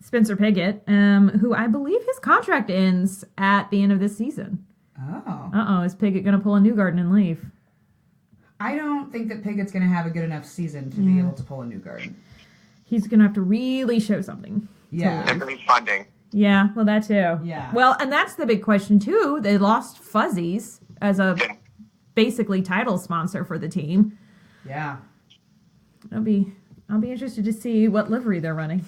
Speaker 3: Spencer Pigot, who I believe his contract ends at the end of this season.
Speaker 2: Oh.
Speaker 3: Is Pigot going to pull a Newgarden and leave?
Speaker 2: I don't think that Pigot's going to have a good enough season to be able to pull a Newgarden.
Speaker 3: He's going to have to really show something.
Speaker 2: Yeah.
Speaker 4: And bring funding.
Speaker 3: Yeah, well, that too.
Speaker 2: Yeah.
Speaker 3: Well, and that's the big question too. They lost Fuzzies as a basically title sponsor for the team.
Speaker 2: Yeah.
Speaker 3: I'll be interested to see what livery they're running.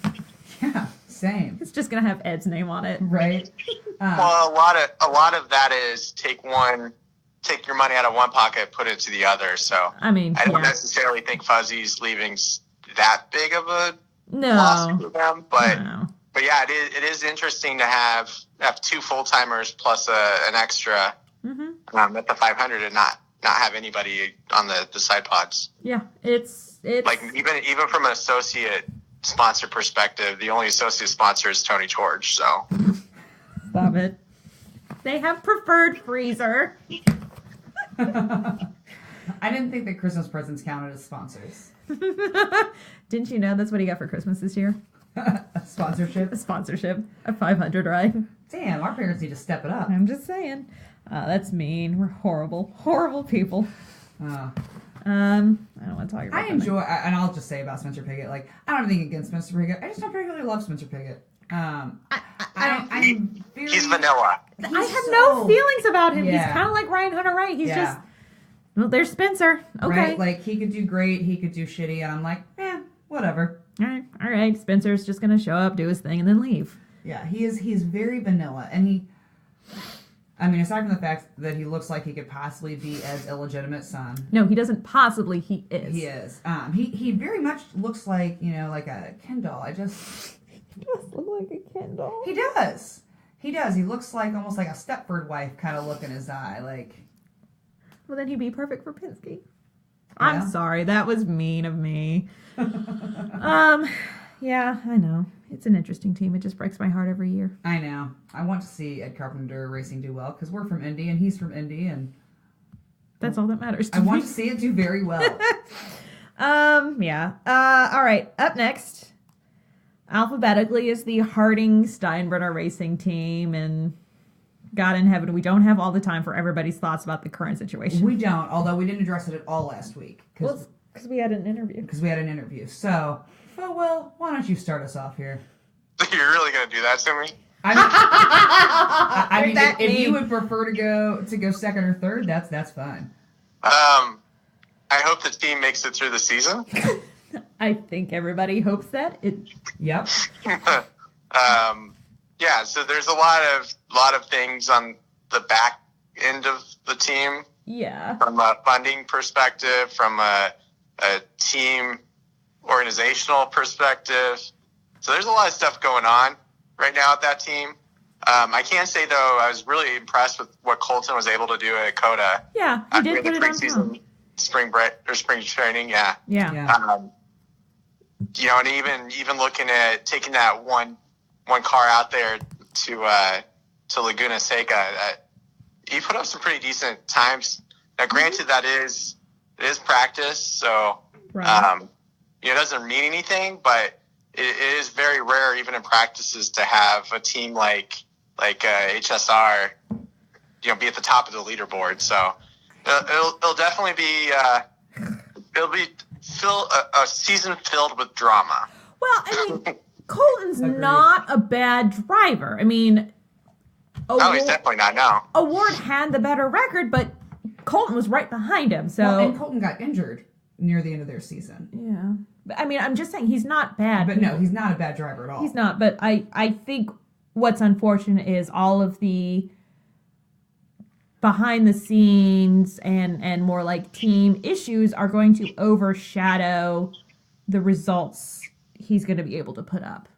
Speaker 2: Yeah. Same.
Speaker 3: It's just gonna have Ed's name on it,
Speaker 2: right?
Speaker 4: Well, a lot of that is take your money out of one pocket, put it to the other. So
Speaker 3: I mean,
Speaker 4: I don't necessarily think Fuzzy's leaving's that big of a loss for them, but yeah, it is interesting to have 2 full timers plus an extra at the 500 and not have anybody on the side pods.
Speaker 3: Yeah, it's
Speaker 4: like even from an associate sponsor perspective, the only associate sponsor is Tony George. So
Speaker 3: stop it. They have preferred freezer.
Speaker 2: I didn't think that Christmas presents counted as sponsors.
Speaker 3: Didn't you know that's what he got for Christmas this year?
Speaker 2: A sponsorship?
Speaker 3: A sponsorship. A 500 ride.
Speaker 2: Damn, our parents need to step it up.
Speaker 3: I'm just saying. That's mean. We're horrible. Horrible people. I don't want to talk about
Speaker 2: and I'll just say about Spencer Pigot, like, I don't have anything against Spencer Pigot. I just don't particularly love Spencer Pigot.
Speaker 4: He's vanilla.
Speaker 3: I have no feelings about him.
Speaker 2: Yeah.
Speaker 3: He's kind of like Ryan Hunter-Wright. He's just, well, there's Spencer. Okay.
Speaker 2: Right? Like, he could do great, he could do shitty, and I'm like, whatever.
Speaker 3: All right. Spencer's just going to show up, do his thing, and then leave.
Speaker 2: Yeah, he's very vanilla, and aside from the fact that he looks like he could possibly be Ed's illegitimate son.
Speaker 3: No, he doesn't possibly. He is.
Speaker 2: He is. He very much looks like, like a Ken doll.
Speaker 3: He does look like a Ken doll.
Speaker 2: He does. He does. He looks like almost like a Stepford wife kind of look in his eye. Like,
Speaker 3: well, then he'd be perfect for Penske. Yeah. I'm sorry. That was mean of me. Yeah, I know. It's an interesting team. It just breaks my heart every year.
Speaker 2: I know. I want to see Ed Carpenter Racing do well because we're from Indy and he's from Indy, and
Speaker 3: that's all that matters to
Speaker 2: me.
Speaker 3: I
Speaker 2: want to see it do very well.
Speaker 3: Yeah. All right. Up next, alphabetically, is the Harding Steinbrenner Racing team, and God in heaven, we don't have all the time for everybody's thoughts about the current situation.
Speaker 2: We don't, although we didn't address it at all last week.
Speaker 3: Because we had an interview.
Speaker 2: So, Will, why don't you start us off here?
Speaker 4: You're really going to do that to me?
Speaker 2: I mean, if you would prefer to go second or third, that's fine.
Speaker 4: I hope the team makes it through the season.
Speaker 3: I think everybody hopes that.
Speaker 2: Yep.
Speaker 4: Yeah, so there's a lot of things on the back end of the team
Speaker 3: Yeah.
Speaker 4: from a funding perspective, from a team organizational perspective. So there's a lot of stuff going on right now at that team. I can say, though, I was really impressed with what Colton was able to do at Coda.
Speaker 3: Yeah, he did
Speaker 4: during
Speaker 3: put
Speaker 4: the
Speaker 3: it on top.
Speaker 4: preseason spring training. Yeah.
Speaker 3: Yeah.
Speaker 4: And even looking at taking that one car out there to Laguna Seca, he put up some pretty decent times. Now, granted, it is practice, so
Speaker 3: Right.
Speaker 4: it doesn't mean anything, but it is very rare, even in practices, to have a team like HSR, be at the top of the leaderboard. So it'll definitely be a season filled with drama.
Speaker 3: Well, I mean, Colton's
Speaker 2: Agreed.
Speaker 3: not a bad driver. I mean,
Speaker 4: No, he's definitely not. No.
Speaker 3: Award had the better record, but Colton was right behind him. So
Speaker 2: Well, and Colton got injured near the end of their season.
Speaker 3: yeah, but I mean, I'm just saying he's not bad.
Speaker 2: But no, he's not a bad driver at all.
Speaker 3: He's not. But I think what's unfortunate is all of the behind the scenes and more like team issues are going to overshadow the results he's going to be able to put up.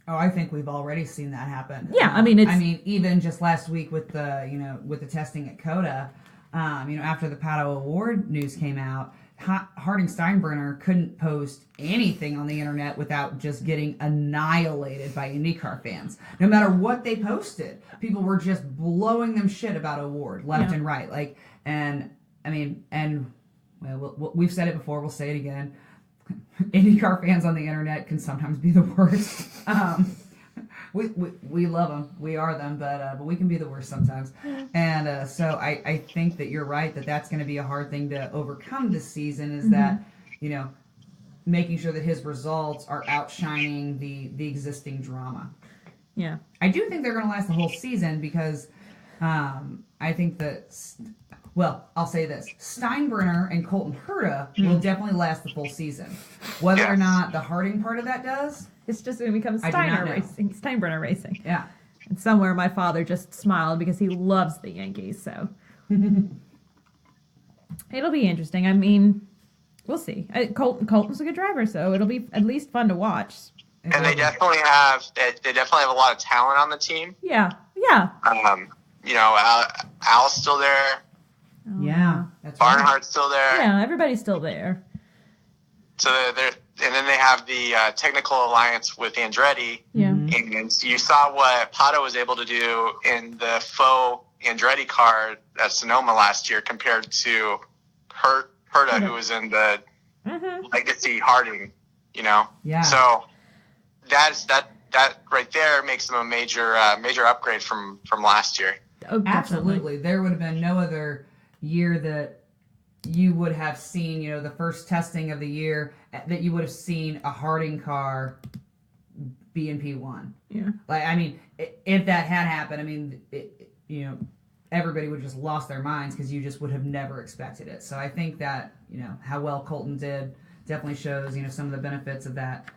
Speaker 2: Oh, I think we've already seen that happen.
Speaker 3: Yeah, I mean, it's...
Speaker 2: even just last week with the testing at Coda, after the Pato Award news came out, Harding Steinbrenner couldn't post anything on the internet without just getting annihilated by IndyCar fans. No matter what they posted, people were just blowing them shit about Award left and right. We've said it before, we'll say it again. IndyCar fans on the internet can sometimes be the worst. We love them, we are them, but we can be the worst sometimes. And so I think that you're right that's going to be a hard thing to overcome this season. Is that making sure that his results are outshining the existing drama.
Speaker 3: Yeah.
Speaker 2: I do think they're going to last the whole season because I think that. Well, I'll say this. Steinbrenner and Colton Herta will definitely last the full season. Whether or not the Harding part of that does,
Speaker 3: It's just going to become
Speaker 2: I do not know.
Speaker 3: Steinbrenner racing.
Speaker 2: yeah.
Speaker 3: And somewhere my father just smiled because he loves the Yankees, so. It'll be interesting. I mean, we'll see. Colton's a good driver, so it'll be at least fun to watch.
Speaker 4: And they definitely have a lot of talent on the team.
Speaker 3: Yeah.
Speaker 4: Al's still there.
Speaker 2: Yeah. That's right.
Speaker 4: Barnhart's still there.
Speaker 3: Yeah, everybody's still there.
Speaker 4: So and then they have the technical alliance with Andretti.
Speaker 3: Yeah.
Speaker 4: And you saw what Pato was able to do in the faux Andretti car at Sonoma last year compared to Herta, who was in the legacy Harding.
Speaker 2: Yeah.
Speaker 4: So that right there makes them a major upgrade from last year.
Speaker 3: Oh, definitely.
Speaker 2: Absolutely. There would have been no other year that you would have seen, the first testing of the year, that you would have seen a Harding car be in P1.
Speaker 3: Yeah.
Speaker 2: If that had happened, everybody would have just lost their minds because you just would have never expected it. So I think that, how well Colton did definitely shows, some of the benefits of that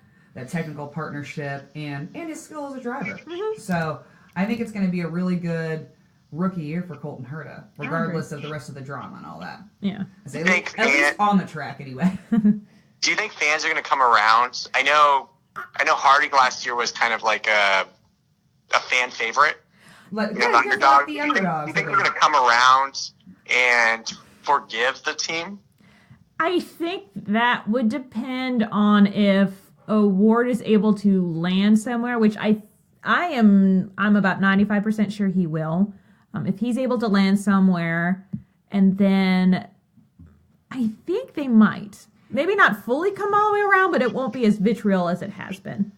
Speaker 2: technical partnership and his skill as a driver. So I think it's going to be a really good rookie year for Colton Herta, regardless of the rest of the drama and all that.
Speaker 3: Yeah.
Speaker 2: At least on the track, anyway.
Speaker 4: Do you think fans are going to come around? I know Harding last year was kind of like a fan favorite.
Speaker 2: The
Speaker 4: Underdog.
Speaker 2: the
Speaker 4: Do
Speaker 2: underdogs.
Speaker 4: you think they're going to come around and forgive the team?
Speaker 3: I think that would depend on if Award is able to land somewhere, which I'm about 95% sure he will. If he's able to land somewhere, and then I think they might. Maybe not fully come all the way around, but it won't be as vitriol as it has been.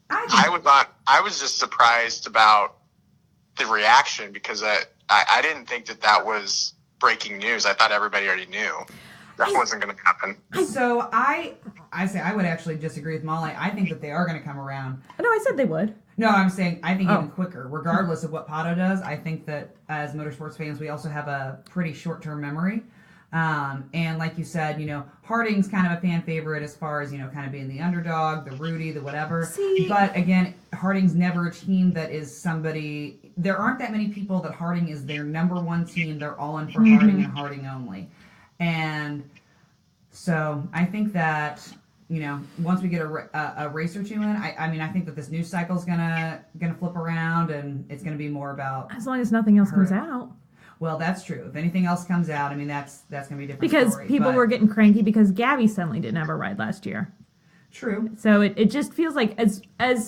Speaker 4: I was just surprised about the reaction because I didn't think that was breaking news. I thought everybody already knew that wasn't going to happen.
Speaker 2: So I would actually disagree with Molly. I think that they are going to come around.
Speaker 3: No, I said they would.
Speaker 2: No, I'm saying I think even quicker. Regardless of what Pato does, I think that as motorsports fans, we also have a pretty short-term memory. And like you said, Harding's kind of a fan favorite as far as, kind of being the underdog, the Rudy, the whatever.
Speaker 3: See-
Speaker 2: But again, Harding's never a team that is somebody, there aren't that many people that Harding is their number one team. They're all in for Harding and Harding only. And so I think that, once we get a race or two in, I think that this news cycle is gonna flip around, and it's gonna be more about.
Speaker 3: As long as nothing else comes out.
Speaker 2: Well, that's true. If anything else comes out, that's gonna be a different.
Speaker 3: Because
Speaker 2: story,
Speaker 3: people
Speaker 2: but-
Speaker 3: were getting cranky because Gabby suddenly didn't have a ride last year.
Speaker 2: True.
Speaker 3: So it just feels like as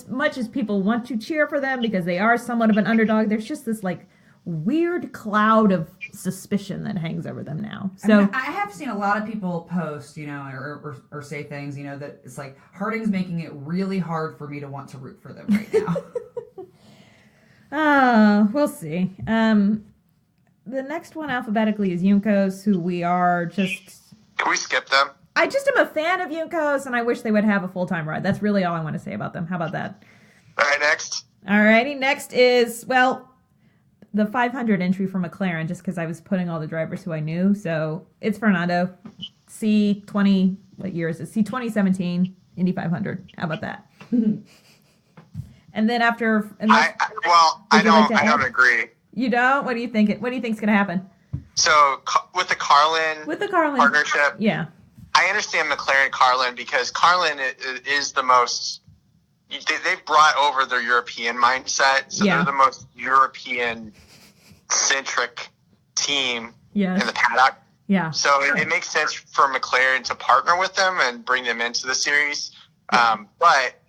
Speaker 3: much as people want to cheer for them because they are somewhat of an underdog, there's just this like weird cloud of suspicion that hangs over them now. So
Speaker 2: I have seen a lot of people post, or say things, that it's like Harding's making it really hard for me to want to root for them right now.
Speaker 3: we'll see. The next one alphabetically is Juncos, who we are just.
Speaker 4: Can we skip them?
Speaker 3: I just am a fan of Juncos, and I wish they would have a full-time ride. That's really all I want to say about them. How about that?
Speaker 4: All right, next.
Speaker 3: Alrighty, next is, the 500 entry for McLaren, just because I was putting all the drivers who I knew. So it's Fernando. C20, what year is it? C2017, Indy 500. How about that? And then after...
Speaker 4: I don't agree.
Speaker 3: You don't? What do you think? What do you think's going to happen?
Speaker 4: So with the Carlin partnership,
Speaker 3: yeah.
Speaker 4: I understand McLaren Carlin because Carlin is the most. They've brought over their European mindset, so
Speaker 3: Yeah.
Speaker 4: they're the most European-centric team
Speaker 3: Yeah.
Speaker 4: in the paddock.
Speaker 3: Yeah.
Speaker 4: So it makes sense for McLaren to partner with them and bring them into the series. But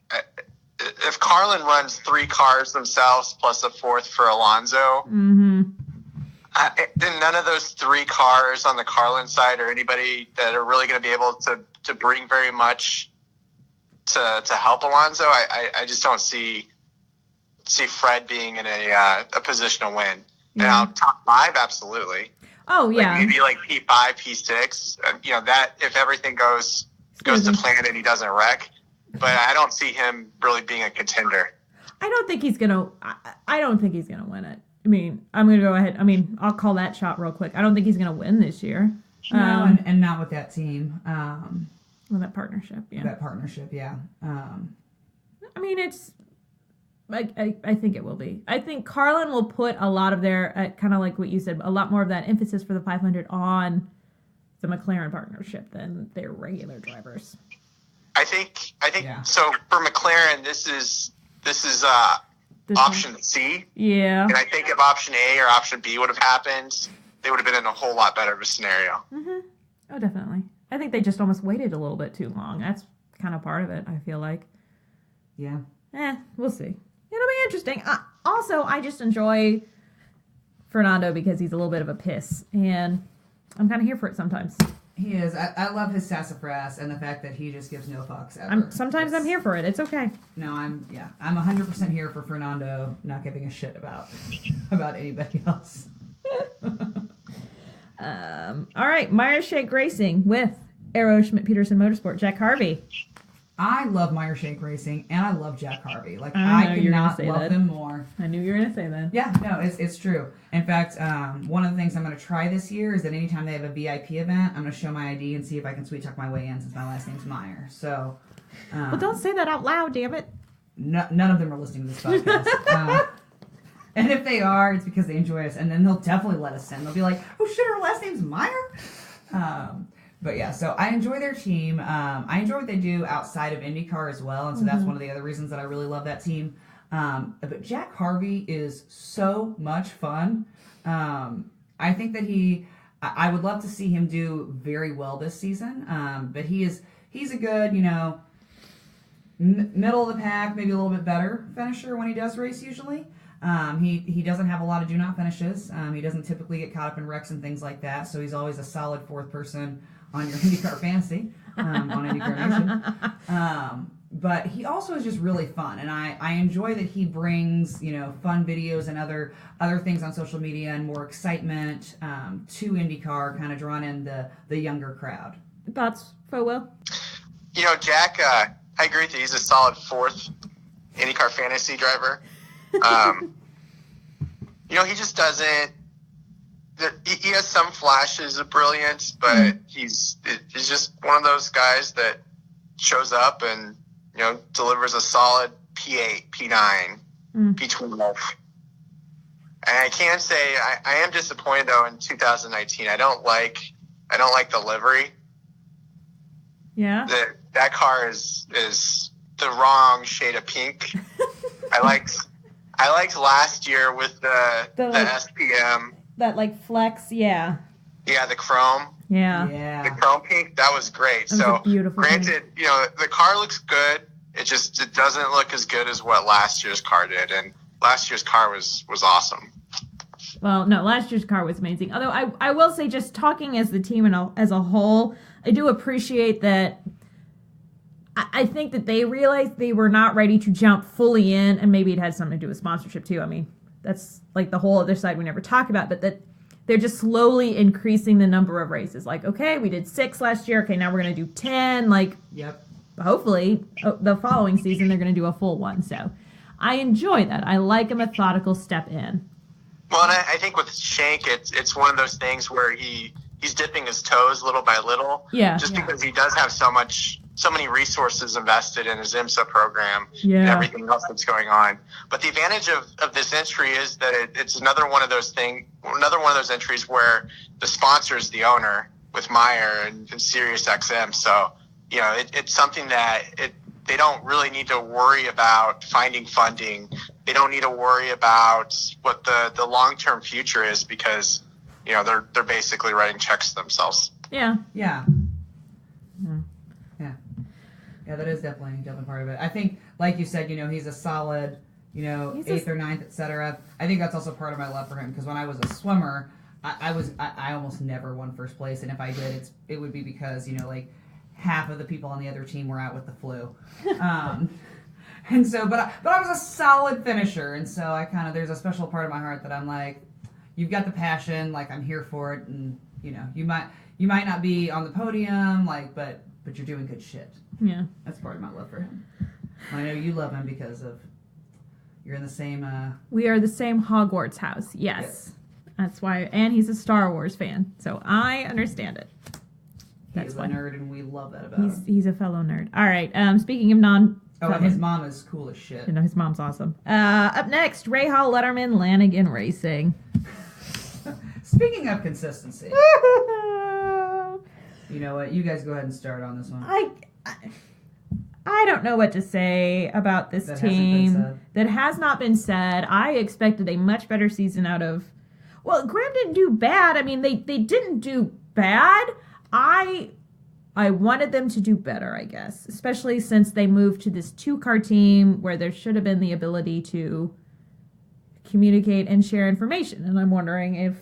Speaker 4: if Carlin runs 3 cars themselves plus a 4th for Alonso,
Speaker 3: Mm-hmm.
Speaker 4: then none of those 3 cars on the Carlin side are anybody that are really going to be able to bring very much to help Alonso. I just don't see Fred being in a position to win. Now, top 5, absolutely.
Speaker 3: Oh, yeah.
Speaker 4: Maybe like P5, P6. That if everything goes to plan and he doesn't wreck. But I don't see him really being a contender.
Speaker 3: I don't think he's gonna win it. I mean, I'm gonna go ahead. I'll call that shot real quick. I don't think he's gonna win this year.
Speaker 2: No, and not with that team.
Speaker 3: With that partnership, yeah.
Speaker 2: That partnership, yeah.
Speaker 3: It's. I think it will be. I think Carlin will put a lot of their, kind of like what you said, a lot more of that emphasis for the 500 on the McLaren partnership than their regular drivers.
Speaker 4: I think
Speaker 2: Yeah.
Speaker 4: so. For McLaren, this is
Speaker 3: This
Speaker 4: option C.
Speaker 3: Yeah.
Speaker 4: And I think if option A or option B would have happened, they would have been in a whole lot better of a scenario.
Speaker 3: Mm-hmm. Oh, definitely. I think they just almost waited a little bit too long. That's kind of part of it, I feel like.
Speaker 2: Yeah.
Speaker 3: We'll see. It'll be interesting. Also, I just enjoy Fernando because he's a little bit of a piss, and I'm kind of here for it sometimes.
Speaker 2: He is. I love his sassafras and the fact that he just gives no fucks ever.
Speaker 3: Sometimes I'm here for it. It's okay.
Speaker 2: No, I'm 100% here for Fernando not giving a shit about anybody else.
Speaker 3: All right, Meyer Shank Racing with Arrow Schmidt Peterson Motorsport, Jack Harvey.
Speaker 2: I love Meyer Shank Racing and I love Jack Harvey. Like
Speaker 3: I know
Speaker 2: I
Speaker 3: you were gonna
Speaker 2: cannot
Speaker 3: say
Speaker 2: love
Speaker 3: that.
Speaker 2: them more.
Speaker 3: I knew you were going to say that.
Speaker 2: Yeah, no, it's true. In fact, one of the things I'm going to try this year is that anytime they have a VIP event, I'm going to show my ID and see if I can sweet talk my way in since my last name's Meyer. So,
Speaker 3: Well, don't say that out loud, damn it.
Speaker 2: none of them are listening to this podcast. And if they are, it's because they enjoy us, and then they'll definitely let us in. They'll be like, "Oh shit, our last name's Meyer." But yeah, so I enjoy their team. I enjoy what they do outside of IndyCar as well, and so that's one of the other reasons that I really love that team. But Jack Harvey is so much fun. I think that I would love to see him do very well this season. But he's a good, middle of the pack, maybe a little bit better finisher when he does race usually. He doesn't have a lot of do not finishes. He doesn't typically get caught up in wrecks and things like that. So he's always a solid 4th person on your IndyCar fantasy, on IndyCar Nation. But he also is just really fun, and I enjoy that he brings fun videos and other things on social media and more excitement to IndyCar, kind of drawing in the younger crowd.
Speaker 3: Thoughts, Fowell?
Speaker 4: Jack, I agree with you. He's a solid 4th IndyCar fantasy driver. He just doesn't. he has some flashes of brilliance, but he's just one of those guys that shows up and delivers a solid P8, P9, P12. And I can say I am disappointed though in 2019. I don't like the livery.
Speaker 3: Yeah.
Speaker 4: That car is the wrong shade of pink. I liked last year with the SPM.
Speaker 3: That like flex, yeah.
Speaker 4: Yeah, the chrome.
Speaker 3: Yeah.
Speaker 2: Yeah.
Speaker 4: The chrome pink, that was great.
Speaker 3: That was a beautiful
Speaker 4: granted, the car looks good. It doesn't look as good as what last year's car did, and last year's car was awesome.
Speaker 3: Well, no, last year's car was amazing. Although I will say, just talking as the team and as a whole, I do appreciate that. I think that they realized they were not ready to jump fully in, and maybe it had something to do with sponsorship too. I mean, that's like the whole other side we never talk about, but that they're just slowly increasing the number of races. Like, okay, we did 6 last year. Okay, now we're going to do 10. Like,
Speaker 2: Yep.
Speaker 3: hopefully the following season they're going to do a full one. So I enjoy that. I like a methodical step in.
Speaker 4: Well, and I think with Shank, it's one of those things where he's dipping his toes little by little.
Speaker 3: Yeah.
Speaker 4: Just because he does have so many resources invested in his IMSA program and
Speaker 3: Yeah.
Speaker 4: everything else that's going on. But the advantage of this entry is that it's another one of those entries where the sponsor is the owner with Meyer and Sirius XM. So, it's something that they don't really need to worry about finding funding. They don't need to worry about what the long-term future is because, they're basically writing checks to themselves.
Speaker 3: Yeah.
Speaker 2: Yeah. Yeah, that is definitely part of it. I think, like you said, he's a solid,
Speaker 3: He's
Speaker 2: 8th or 9th, etc. I think that's also part of my love for him because when I was a swimmer, I almost never won first place, and if I did, it would be because like half of the people on the other team were out with the flu, and so but I was a solid finisher, and so I kind of there's a special part of my heart that I'm like, you've got the passion, like I'm here for it, and you might not be on the podium, like but you're doing good shit.
Speaker 3: Yeah.
Speaker 2: That's part of my love for him. I know you love him because of you're in the same.
Speaker 3: We are the same Hogwarts house. Yes. That's why, and he's a Star Wars fan, so I understand it.
Speaker 2: He's a nerd, and we love that about him.
Speaker 3: He's a fellow nerd. All right. Speaking of non.
Speaker 2: Oh, and his mom is cool as shit.
Speaker 3: His mom's awesome. Up next, Ray Hall, Letterman, Lanigan Racing.
Speaker 2: Speaking of consistency, you know what? You guys go ahead and start on this one.
Speaker 3: I don't know what to say about this team. That has not been said. I expected a much better season out of. Well, Graham didn't do bad. I mean, they didn't do bad. I wanted them to do better, I guess, especially since they moved to this 2-car team where there should have been the ability to communicate and share information. And I'm wondering if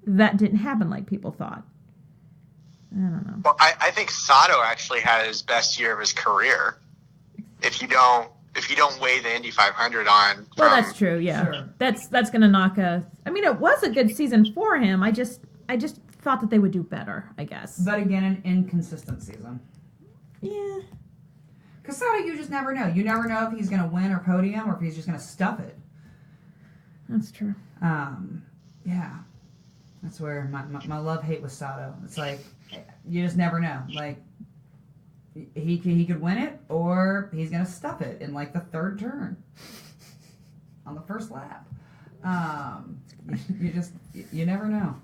Speaker 3: that didn't happen like people thought. I don't know.
Speaker 4: Well, I think Sato actually had his best year of his career. If you don't weigh the Indy 500 on.
Speaker 3: Well, that's true. Yeah,
Speaker 2: Sure.
Speaker 3: that's going to knock a. I mean, it was a good season for him. I just thought that they would do better, I guess.
Speaker 2: But again, an inconsistent season.
Speaker 3: Yeah.
Speaker 2: Because Sato, you just never know. You never know if he's going to win or podium or if he's just going to stuff it.
Speaker 3: That's true.
Speaker 2: Yeah. That's where my love-hate with Sato. It's like, you just never know. Like, he could win it or he's going to stuff it in, like, the 3rd turn on the 1st lap. You never know.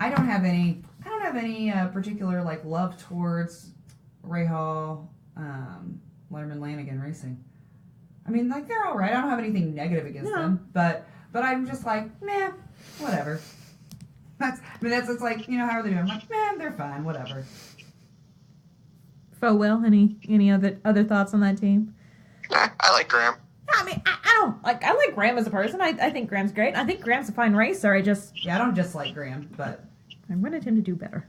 Speaker 2: I don't have any particular, like, love towards Ray Hall, Letterman, Lanigan Racing. I mean, like, they're all right. I don't have anything negative against them, but I'm just like, meh, whatever. It's like, how are they doing? I'm like, man, they're fine, whatever.
Speaker 3: Will, any other thoughts on that team?
Speaker 4: I like Graham.
Speaker 3: I mean, I like Graham as a person. I think Graham's great. I think Graham's a fine racer. I
Speaker 2: don't dislike Graham, but
Speaker 3: I wanted him to do better.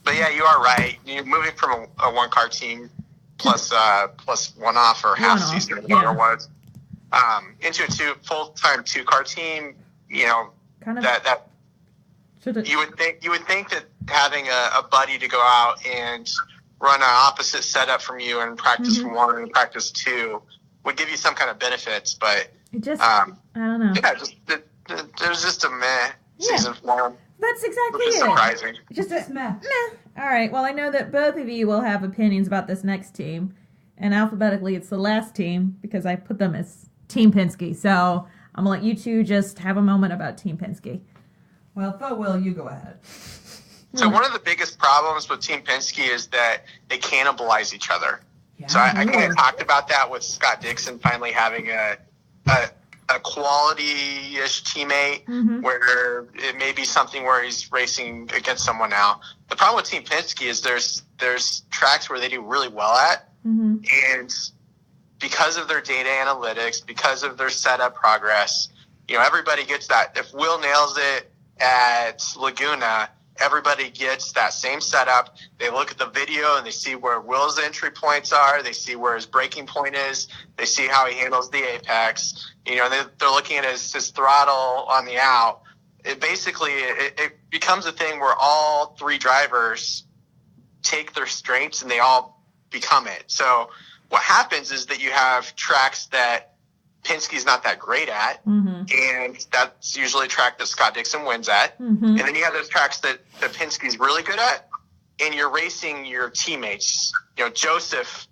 Speaker 4: But yeah, you are right. You're moving from a 1-car team plus one off or half season, whatever it was, into a full-time 2-car team.
Speaker 3: Kind of
Speaker 4: that you would think that having a buddy to go out and run an opposite setup from you and practice 1 and practice 2 would give you some kind of benefits, but
Speaker 3: it just I don't know.
Speaker 4: Yeah, just there's just a meh season for him,
Speaker 3: That's exactly
Speaker 4: which is
Speaker 3: it.
Speaker 4: surprising.
Speaker 3: Just a meh. All right. Well, I know that both of you will have opinions about this next team, and alphabetically, it's the last team because I put them as Team Penske. So I'm gonna let you two just have a moment about Team Penske.
Speaker 2: Well, Will, you go ahead.
Speaker 4: So one of the biggest problems with Team Penske is that they cannibalize each other.
Speaker 2: Yeah.
Speaker 4: So I kind of talked about that with Scott Dixon finally having a quality-ish teammate where it may be something where he's racing against someone now. The problem with Team Penske is there's tracks where they do really well at, and because of their data analytics, because of their setup progress, everybody gets that. If Will nails it at Laguna, everybody gets that same setup. They look at the video and they see where Will's entry points are. They see where his braking point is. They see how he handles the apex. They're looking at his throttle on the out. It becomes a thing where all three drivers take their strengths and they all become it. So what happens is that you have tracks that Penske's not that great at, and that's usually a track that Scott Dixon wins at. And then you have those tracks that Penske's really good at, and you're racing your teammates. Joseph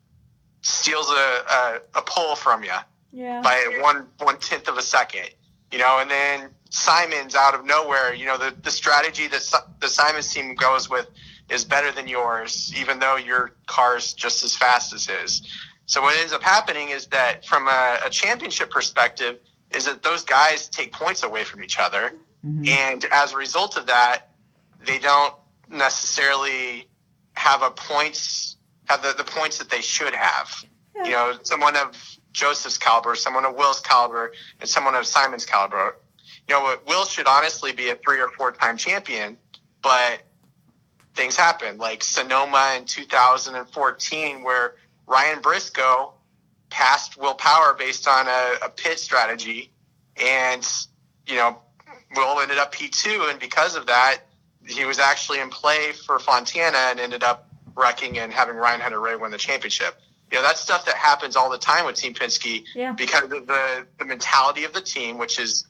Speaker 4: steals a pole from you by 1/10 of a second. And then Simon's out of nowhere. The strategy that the Simon's team goes with is better than yours, even though your car's just as fast as his. So what ends up happening is that from a championship perspective is that those guys take points away from each other. And as a result of that, they don't necessarily have the points that they should have. Someone of Joseph's caliber, someone of Will's caliber, and someone of Simon's caliber. Will should honestly be a 3 or 4 time champion, but things happen, like Sonoma in 2014, where Ryan Briscoe passed Will Power based on a pit strategy, and Will ended up P2, and because of that, he was actually in play for Fontana and ended up wrecking and having Ryan Hunter-Ray win the championship. That's stuff that happens all the time with Team Penske because of the mentality of the team, which is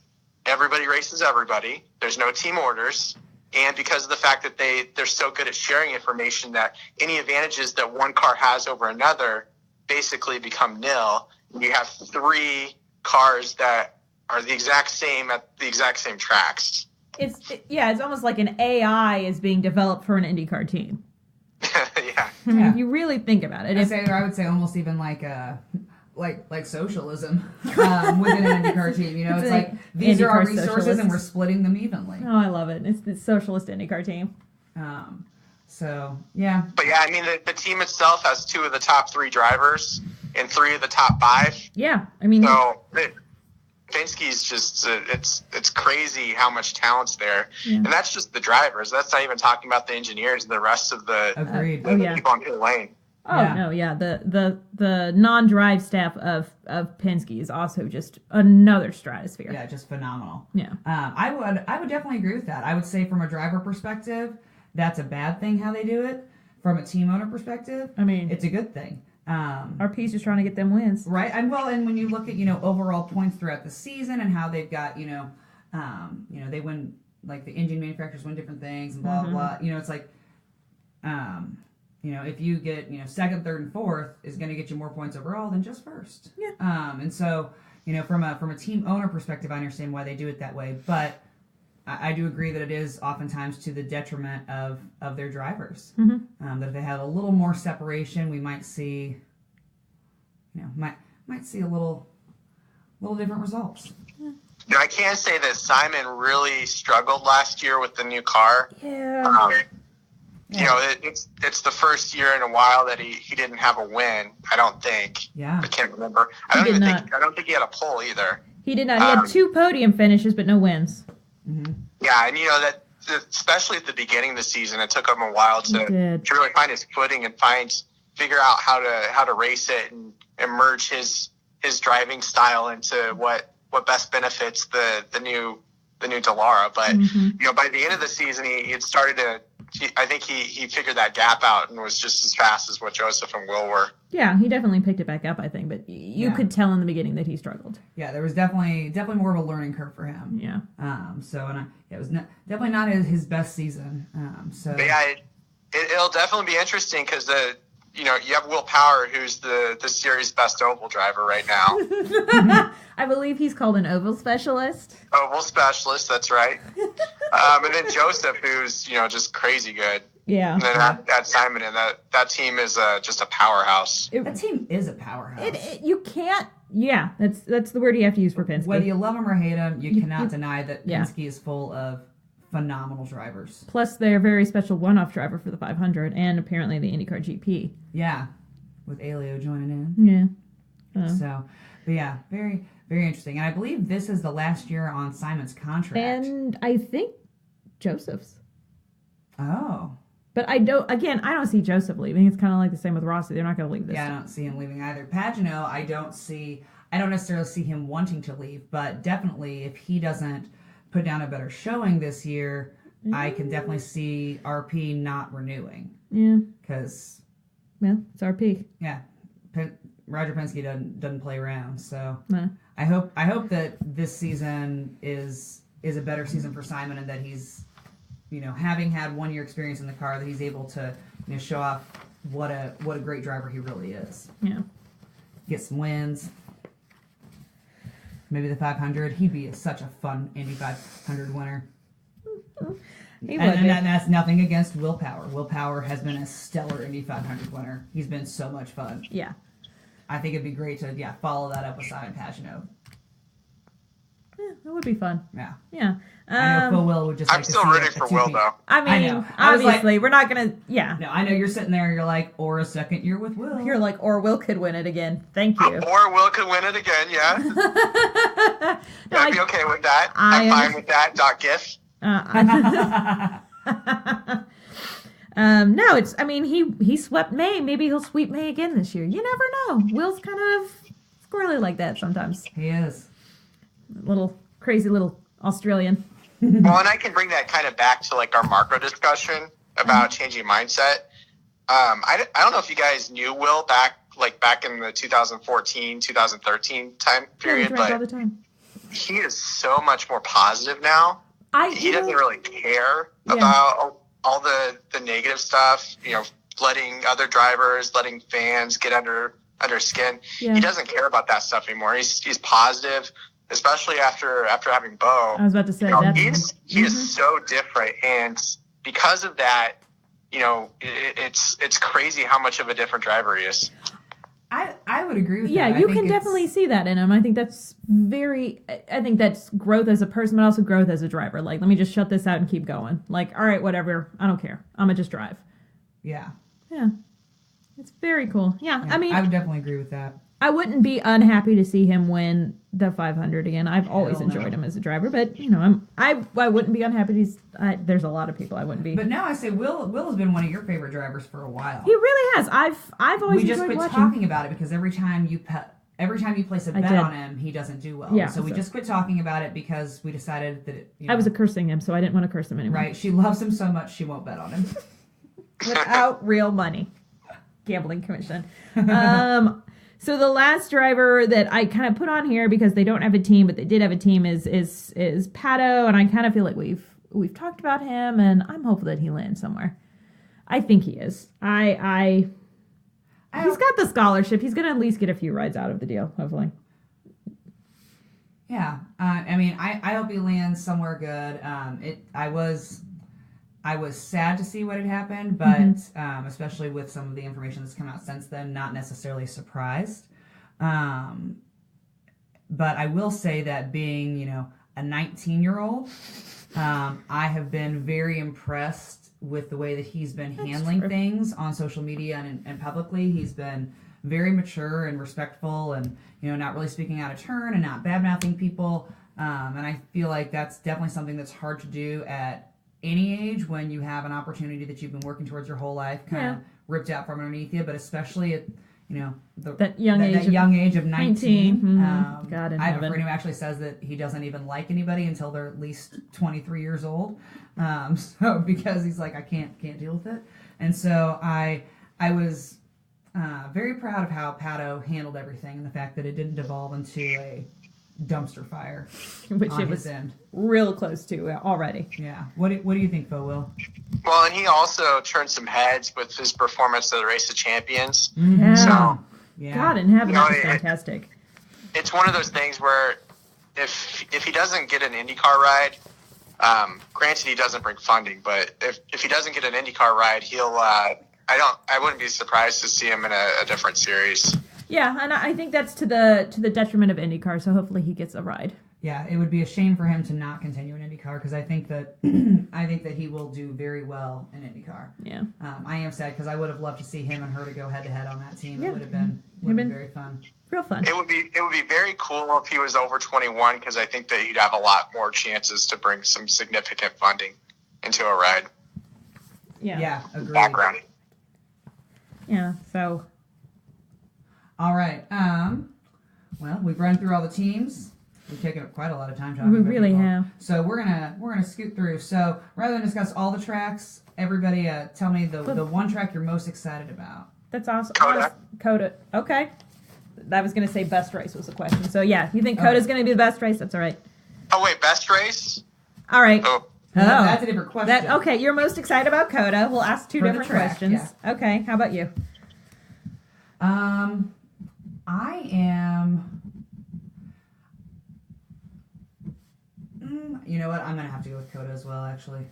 Speaker 4: everybody races everybody. There's no team orders. And because of the fact that they're so good at sharing information that any advantages that one car has over another basically become nil. You have 3 cars that are the exact same at the exact same tracks.
Speaker 3: It's almost like an AI is being developed for an IndyCar team.
Speaker 4: Yeah.
Speaker 3: I mean, if you really think about it.
Speaker 2: I would say almost even like socialism within an IndyCar team. It's like these are our resources and we're splitting them evenly.
Speaker 3: Oh, I love it. It's the socialist IndyCar team.
Speaker 2: So, yeah.
Speaker 4: But yeah, I mean, the team itself has 2 of the top 3 drivers and 3 of the top 5.
Speaker 3: Yeah, I mean.
Speaker 4: So Penske's just it's crazy how much talent's there, and that's just the drivers. That's not even talking about the engineers and the rest of the people on pit lane.
Speaker 3: The non-drive staff of Penske is also just another stratosphere.
Speaker 2: Yeah, just phenomenal.
Speaker 3: Yeah.
Speaker 2: I would definitely agree with that. I would say from a driver perspective, that's a bad thing how they do it. From a team owner perspective, I mean, it's a good thing.
Speaker 3: RP's just trying to get them wins,
Speaker 2: right? And when you look at overall points throughout the season and how they've got they win, like the engine manufacturers win different things and blah blah. It's like if you get second, third, and fourth is going to get you more points overall than just first.
Speaker 3: Yeah.
Speaker 2: And so from a team owner perspective, I understand why they do it that way, but I do agree that it is oftentimes to the detriment of their drivers. That if they had a little more separation, we might see, might see a little different results.
Speaker 4: I can say that Simon really struggled last year with the new car.
Speaker 3: Yeah.
Speaker 4: It's the first year in a while that he didn't have a win. I don't think.
Speaker 2: Yeah.
Speaker 4: I can't remember. I don't think he had a pole either.
Speaker 3: He did not. He had 2 podium finishes, but no wins.
Speaker 4: Yeah, and that especially at the beginning of the season, it took him a while to really find his footing and figure out how to race it and merge his driving style into what best benefits the new Dallara. But by the end of the season, he had started I think he figured that gap out and was just as fast as what Joseph and Will were.
Speaker 3: Yeah, he definitely picked it back up, I think, but you could tell in the beginning that he struggled.
Speaker 2: Yeah, there was definitely more of a learning curve for him.
Speaker 3: Yeah.
Speaker 2: It was definitely not his best season.
Speaker 4: But yeah, it'll definitely be interesting because you have Will Power, who's the series best oval driver right now.
Speaker 3: I believe he's called an oval specialist.
Speaker 4: Oval specialist, that's right. And then Joseph, who's just crazy good.
Speaker 3: Yeah.
Speaker 4: And then add Simon, and that team is just a powerhouse.
Speaker 2: That team is a powerhouse.
Speaker 3: You can't. Yeah, that's the word you have to use for Penske.
Speaker 2: Whether you love him or hate him, you cannot deny that Penske is full of phenomenal drivers.
Speaker 3: Plus, they're a very special one-off driver for the 500 and apparently the IndyCar GP.
Speaker 2: Yeah, with Aleo joining in.
Speaker 3: Yeah.
Speaker 2: So, but yeah, very, very interesting. And I believe this is the last year on Simon's contract.
Speaker 3: And I think Joseph's.
Speaker 2: Oh.
Speaker 3: But I don't see Joseph leaving. It's kind of like the same with Rossi. They're not going to leave this.
Speaker 2: Yeah, I don't see him leaving either. Pagano, I don't necessarily see him wanting to leave, but definitely if he doesn't put down a better showing this year, I can definitely see RP not renewing.
Speaker 3: Yeah.
Speaker 2: Because,
Speaker 3: it's RP.
Speaker 2: Yeah, Roger Penske doesn't play around. So
Speaker 3: No.
Speaker 2: I hope that this season is a better season for Simon, and that he's, having had 1 year experience in the car, that he's able to show off what a great driver he really is.
Speaker 3: Yeah.
Speaker 2: Get some wins. Maybe the 500. He'd be such a fun Indy 500 winner. And that's nothing against Will Power. Will Power has been a stellar Indy 500 winner. He's been so much fun.
Speaker 3: Yeah.
Speaker 2: I think it'd be great to follow that up with Simon Pagano.
Speaker 3: Yeah, that would be fun.
Speaker 2: Yeah.
Speaker 3: Yeah.
Speaker 2: I know Phil Will would just.
Speaker 4: I'm
Speaker 2: like to
Speaker 4: still
Speaker 2: see
Speaker 4: rooting
Speaker 2: a
Speaker 4: for
Speaker 2: 2P.
Speaker 4: Will, though.
Speaker 3: I mean,
Speaker 2: I know. I was
Speaker 3: obviously, we're not going to. Yeah.
Speaker 2: No, I know you're sitting there. You're like, or a second year with Will.
Speaker 3: You're like, or Will could win it again. Thank you.
Speaker 4: Or Will could win it again, yeah.
Speaker 3: No,
Speaker 4: I'd be okay with that. I'm fine with that. .gif.
Speaker 3: No, it's. I mean, he swept May. Maybe he'll sweep May again this year. You never know. Will's kind of squirrely like that sometimes.
Speaker 2: He is.
Speaker 3: Little crazy little Australian.
Speaker 4: Well, and I can bring that kind of back to like our Marco discussion about changing mindset. I don't know if you guys knew Will back in the 2014, 2013 time period,
Speaker 3: Yeah, all the
Speaker 4: but
Speaker 3: time.
Speaker 4: he is so much more positive now. He doesn't really care about all the negative stuff, letting other drivers, letting fans get under skin.
Speaker 3: Yeah.
Speaker 4: He doesn't care about that stuff anymore. He's positive, especially after having Bo.
Speaker 3: I was about to say that.
Speaker 4: He is so different, and because of that, it's crazy how much of a different driver he is.
Speaker 2: I would agree with that.
Speaker 3: Yeah, you can definitely see that in him. I think that's growth as a person, but also growth as a driver. Like, let me just shut this out and keep going. Like, all right, whatever. I don't care. I'm going to just drive.
Speaker 2: Yeah.
Speaker 3: Yeah. It's very cool. Yeah, I mean,
Speaker 2: I would definitely agree with that.
Speaker 3: I wouldn't be unhappy to see him win the 500 again. I've always
Speaker 2: Hell no.
Speaker 3: enjoyed him as a driver, but I wouldn't be unhappy. There's a lot of people I wouldn't be.
Speaker 2: But now I say Will has been one of your favorite drivers for a while.
Speaker 3: He really has. I've always
Speaker 2: We just
Speaker 3: enjoyed
Speaker 2: quit
Speaker 3: watching.
Speaker 2: talking about it because every time you place a bet
Speaker 3: did.
Speaker 2: on him, he doesn't do well.
Speaker 3: Yeah,
Speaker 2: so we just quit talking about it because we decided that
Speaker 3: I was cursing him, so I didn't want to curse him anymore.
Speaker 2: right. She loves him so much she won't bet on him.
Speaker 3: Without real money. Gambling commission. So the last driver that I kind of put on here because they don't have a team, but they did have a team is Pato, and I kind of feel like we've talked about him, and I'm hopeful that he lands somewhere. I think he is. He's got the scholarship. He's going to at least get a few rides out of the deal, hopefully.
Speaker 2: Yeah. I mean, I hope he lands somewhere good. I was sad to see what had happened, but especially with some of the information that's come out since then, not necessarily surprised. But I will say that being, a 19-year-old, I have been very impressed with the way that he's been handling things on social media and publicly. He's been very mature and respectful and, not really speaking out of turn and not bad-mouthing people. And I feel like that's definitely something that's hard to do at any age when you have an opportunity that you've been working towards your whole life kind of ripped out from underneath you, but especially at that
Speaker 3: young
Speaker 2: age of 19.
Speaker 3: Mhm. God in
Speaker 2: I have a
Speaker 3: heaven.
Speaker 2: friend who actually says that he doesn't even like anybody until they're at least 23 years old. So because he's like, I can't deal with it. And so I was very proud of how Pato handled everything and the fact that it didn't devolve into a dumpster fire
Speaker 3: Which
Speaker 2: on
Speaker 3: it
Speaker 2: his
Speaker 3: was
Speaker 2: end.
Speaker 3: real close to already.
Speaker 2: Yeah. What do you think, Fo Will?
Speaker 4: Well, and he also turned some heads with his performance at the Race of Champions.
Speaker 3: Yeah.
Speaker 4: So,
Speaker 2: Yeah.
Speaker 3: God in heaven,
Speaker 4: You
Speaker 3: that
Speaker 4: know,
Speaker 3: was fantastic.
Speaker 4: it's one of those things where if he doesn't get an IndyCar ride, granted he doesn't bring funding, but if he doesn't get an IndyCar ride, he'll I wouldn't be surprised to see him in a different series.
Speaker 3: Yeah, and I think that's to the detriment of IndyCar. So hopefully he gets a ride.
Speaker 2: Yeah, it would be a shame for him to not continue in IndyCar because I think that he will do very well in IndyCar.
Speaker 3: Yeah.
Speaker 2: I am sad because I would have loved to see him and her to go head to head on that team.
Speaker 3: Yeah.
Speaker 2: It would have been very fun.
Speaker 3: Real fun.
Speaker 4: It would be very cool if he was over 21 because I think that he'd have a lot more chances to bring some significant funding into a ride.
Speaker 3: Yeah.
Speaker 2: Yeah, agreed.
Speaker 4: Background.
Speaker 3: Yeah. So.
Speaker 2: All right. Well, we've run through all the teams. We've taken up quite a lot of time talking.
Speaker 3: We
Speaker 2: about
Speaker 3: really
Speaker 2: football.
Speaker 3: have.
Speaker 2: So we're gonna scoot through. So rather than discuss all the tracks, everybody tell me the one track you're most excited about.
Speaker 3: That's awesome.
Speaker 4: Coda.
Speaker 3: Coda. Okay. I was going to say best race was the question. So, yeah, you think Coda's going to be the best race? That's all right.
Speaker 4: Oh wait, best race?
Speaker 3: All right.
Speaker 4: Oh,
Speaker 2: That's a different question.
Speaker 3: Okay, you're most excited about Coda. We'll ask two
Speaker 2: For the
Speaker 3: different
Speaker 2: track,
Speaker 3: questions. Okay, how about you?
Speaker 2: I am. You know what? I'm gonna have to go with Coda as well. Actually,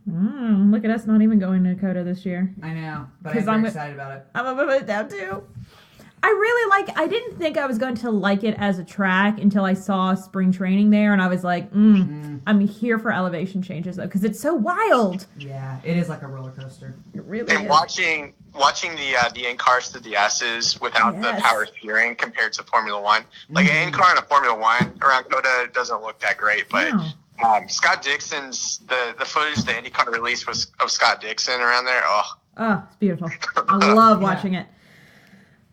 Speaker 3: Look at us not even going to Coda this year.
Speaker 2: I know, but
Speaker 3: 'Cause
Speaker 2: I'm
Speaker 3: I'm
Speaker 2: very excited about it.
Speaker 3: I'm gonna put it down too. I didn't think I was going to like it as a track until I saw spring training there, and I was like, I'm here for elevation changes though, because it's so wild.
Speaker 2: Yeah, it is like a roller coaster.
Speaker 3: It really
Speaker 4: and
Speaker 3: is.
Speaker 4: watching the in-cars to the S's without the
Speaker 3: Yes.
Speaker 4: power steering compared to Formula One. Like an in-car in a Formula One around Coda doesn't look that great, but
Speaker 3: No.
Speaker 4: Scott Dixon's the footage the IndyCar released was of Scott Dixon around there.
Speaker 3: Oh, it's beautiful. I love watching it.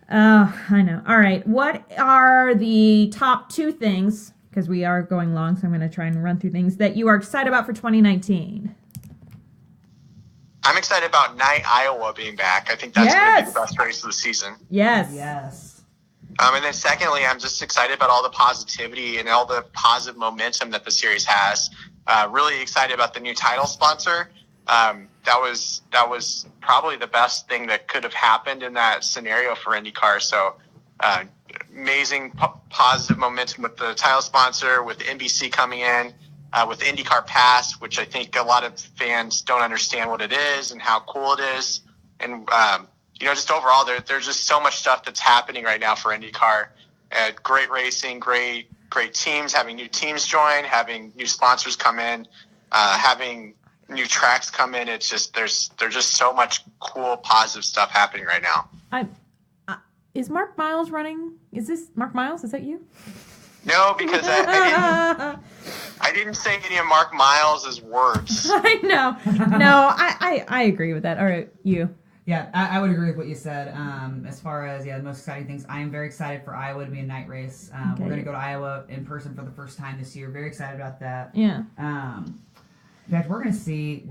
Speaker 3: Oh, I know. All right. What are the top two things, because we are going long, so I'm going to try and run through things, that you are excited about for 2019?
Speaker 4: I'm excited about Night Iowa being back. I think that's going to
Speaker 3: Yes.
Speaker 4: be the best race of the season.
Speaker 3: Yes.
Speaker 2: Yes.
Speaker 4: And then secondly, I'm just excited about all the positivity and all the positive momentum that the series has. Really excited about the new title sponsor. That was probably the best thing that could have happened in that scenario for IndyCar. So amazing positive momentum with the title sponsor, with NBC coming in, with IndyCar Pass, which I think a lot of fans don't understand what it is and how cool it is. And just overall, there's just so much stuff that's happening right now for IndyCar. Great racing, great teams, having new teams join, having new sponsors come in, having new tracks come in. It's just there's just so much cool, positive stuff happening right now.
Speaker 3: Is Mark Miles running? Is this Mark Miles? Is that you?
Speaker 4: No, because I didn't say any of Mark Miles' words.
Speaker 3: I know. No, I agree with that. All right, you.
Speaker 2: Yeah, I would agree with what you said. As far as the most exciting things, I am very excited for Iowa to be a night race.
Speaker 3: Okay.
Speaker 2: We're going to go to Iowa in person for the first time this year. Very excited about that.
Speaker 3: Yeah.
Speaker 2: In fact, we're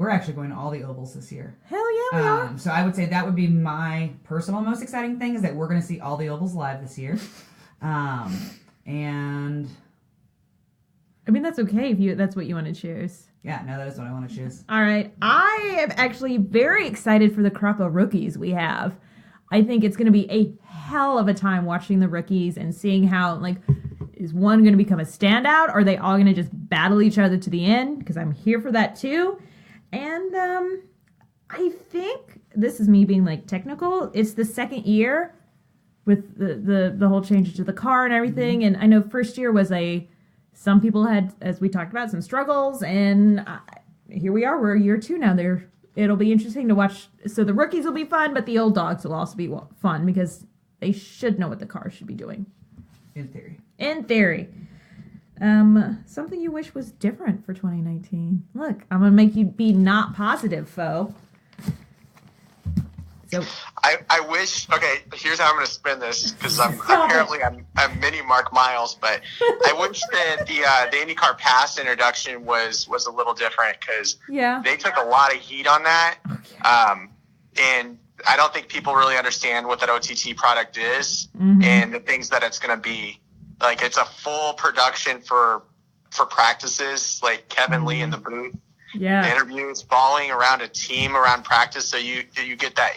Speaker 2: actually going to all the ovals this year.
Speaker 3: Hell yeah, we are.
Speaker 2: So I would say that would be my personal most exciting thing is that we're going to see all the ovals live this year. And
Speaker 3: I mean, that's okay if that's what you want to choose.
Speaker 2: yeah, no, that is what I want to choose.
Speaker 3: All right. I am actually very excited for the crop of rookies we have. I think it's going to be a hell of a time watching the rookies and seeing how, is one going to become a standout? Or are they all going to just battle each other to the end? Because I'm here for that too. And I think, this is me being technical, it's the second year with the whole changes to the car and everything. And I know first year was some people had, as we talked about, some struggles, and here we are. We're year two now. It'll be interesting to watch. So the rookies will be fun, but the old dogs will also be fun because they should know what the car should be doing.
Speaker 2: In theory.
Speaker 3: In theory. Something you wish was different for 2019. Look, I'm going to make you be not positive, Fo. So
Speaker 4: I wish. Okay, here's how I'm going to spin this because I'm mini Mark Miles, but I wish that the IndyCar Pass introduction was a little different because
Speaker 3: yeah.
Speaker 4: they took a lot of heat on that, and I don't think people really understand what that OTT product is and the things that it's going to be. Like, it's a full production for practices, like Kevin Lee in the booth.
Speaker 3: Yeah.
Speaker 4: Interviews, following around a team around practice, so you get that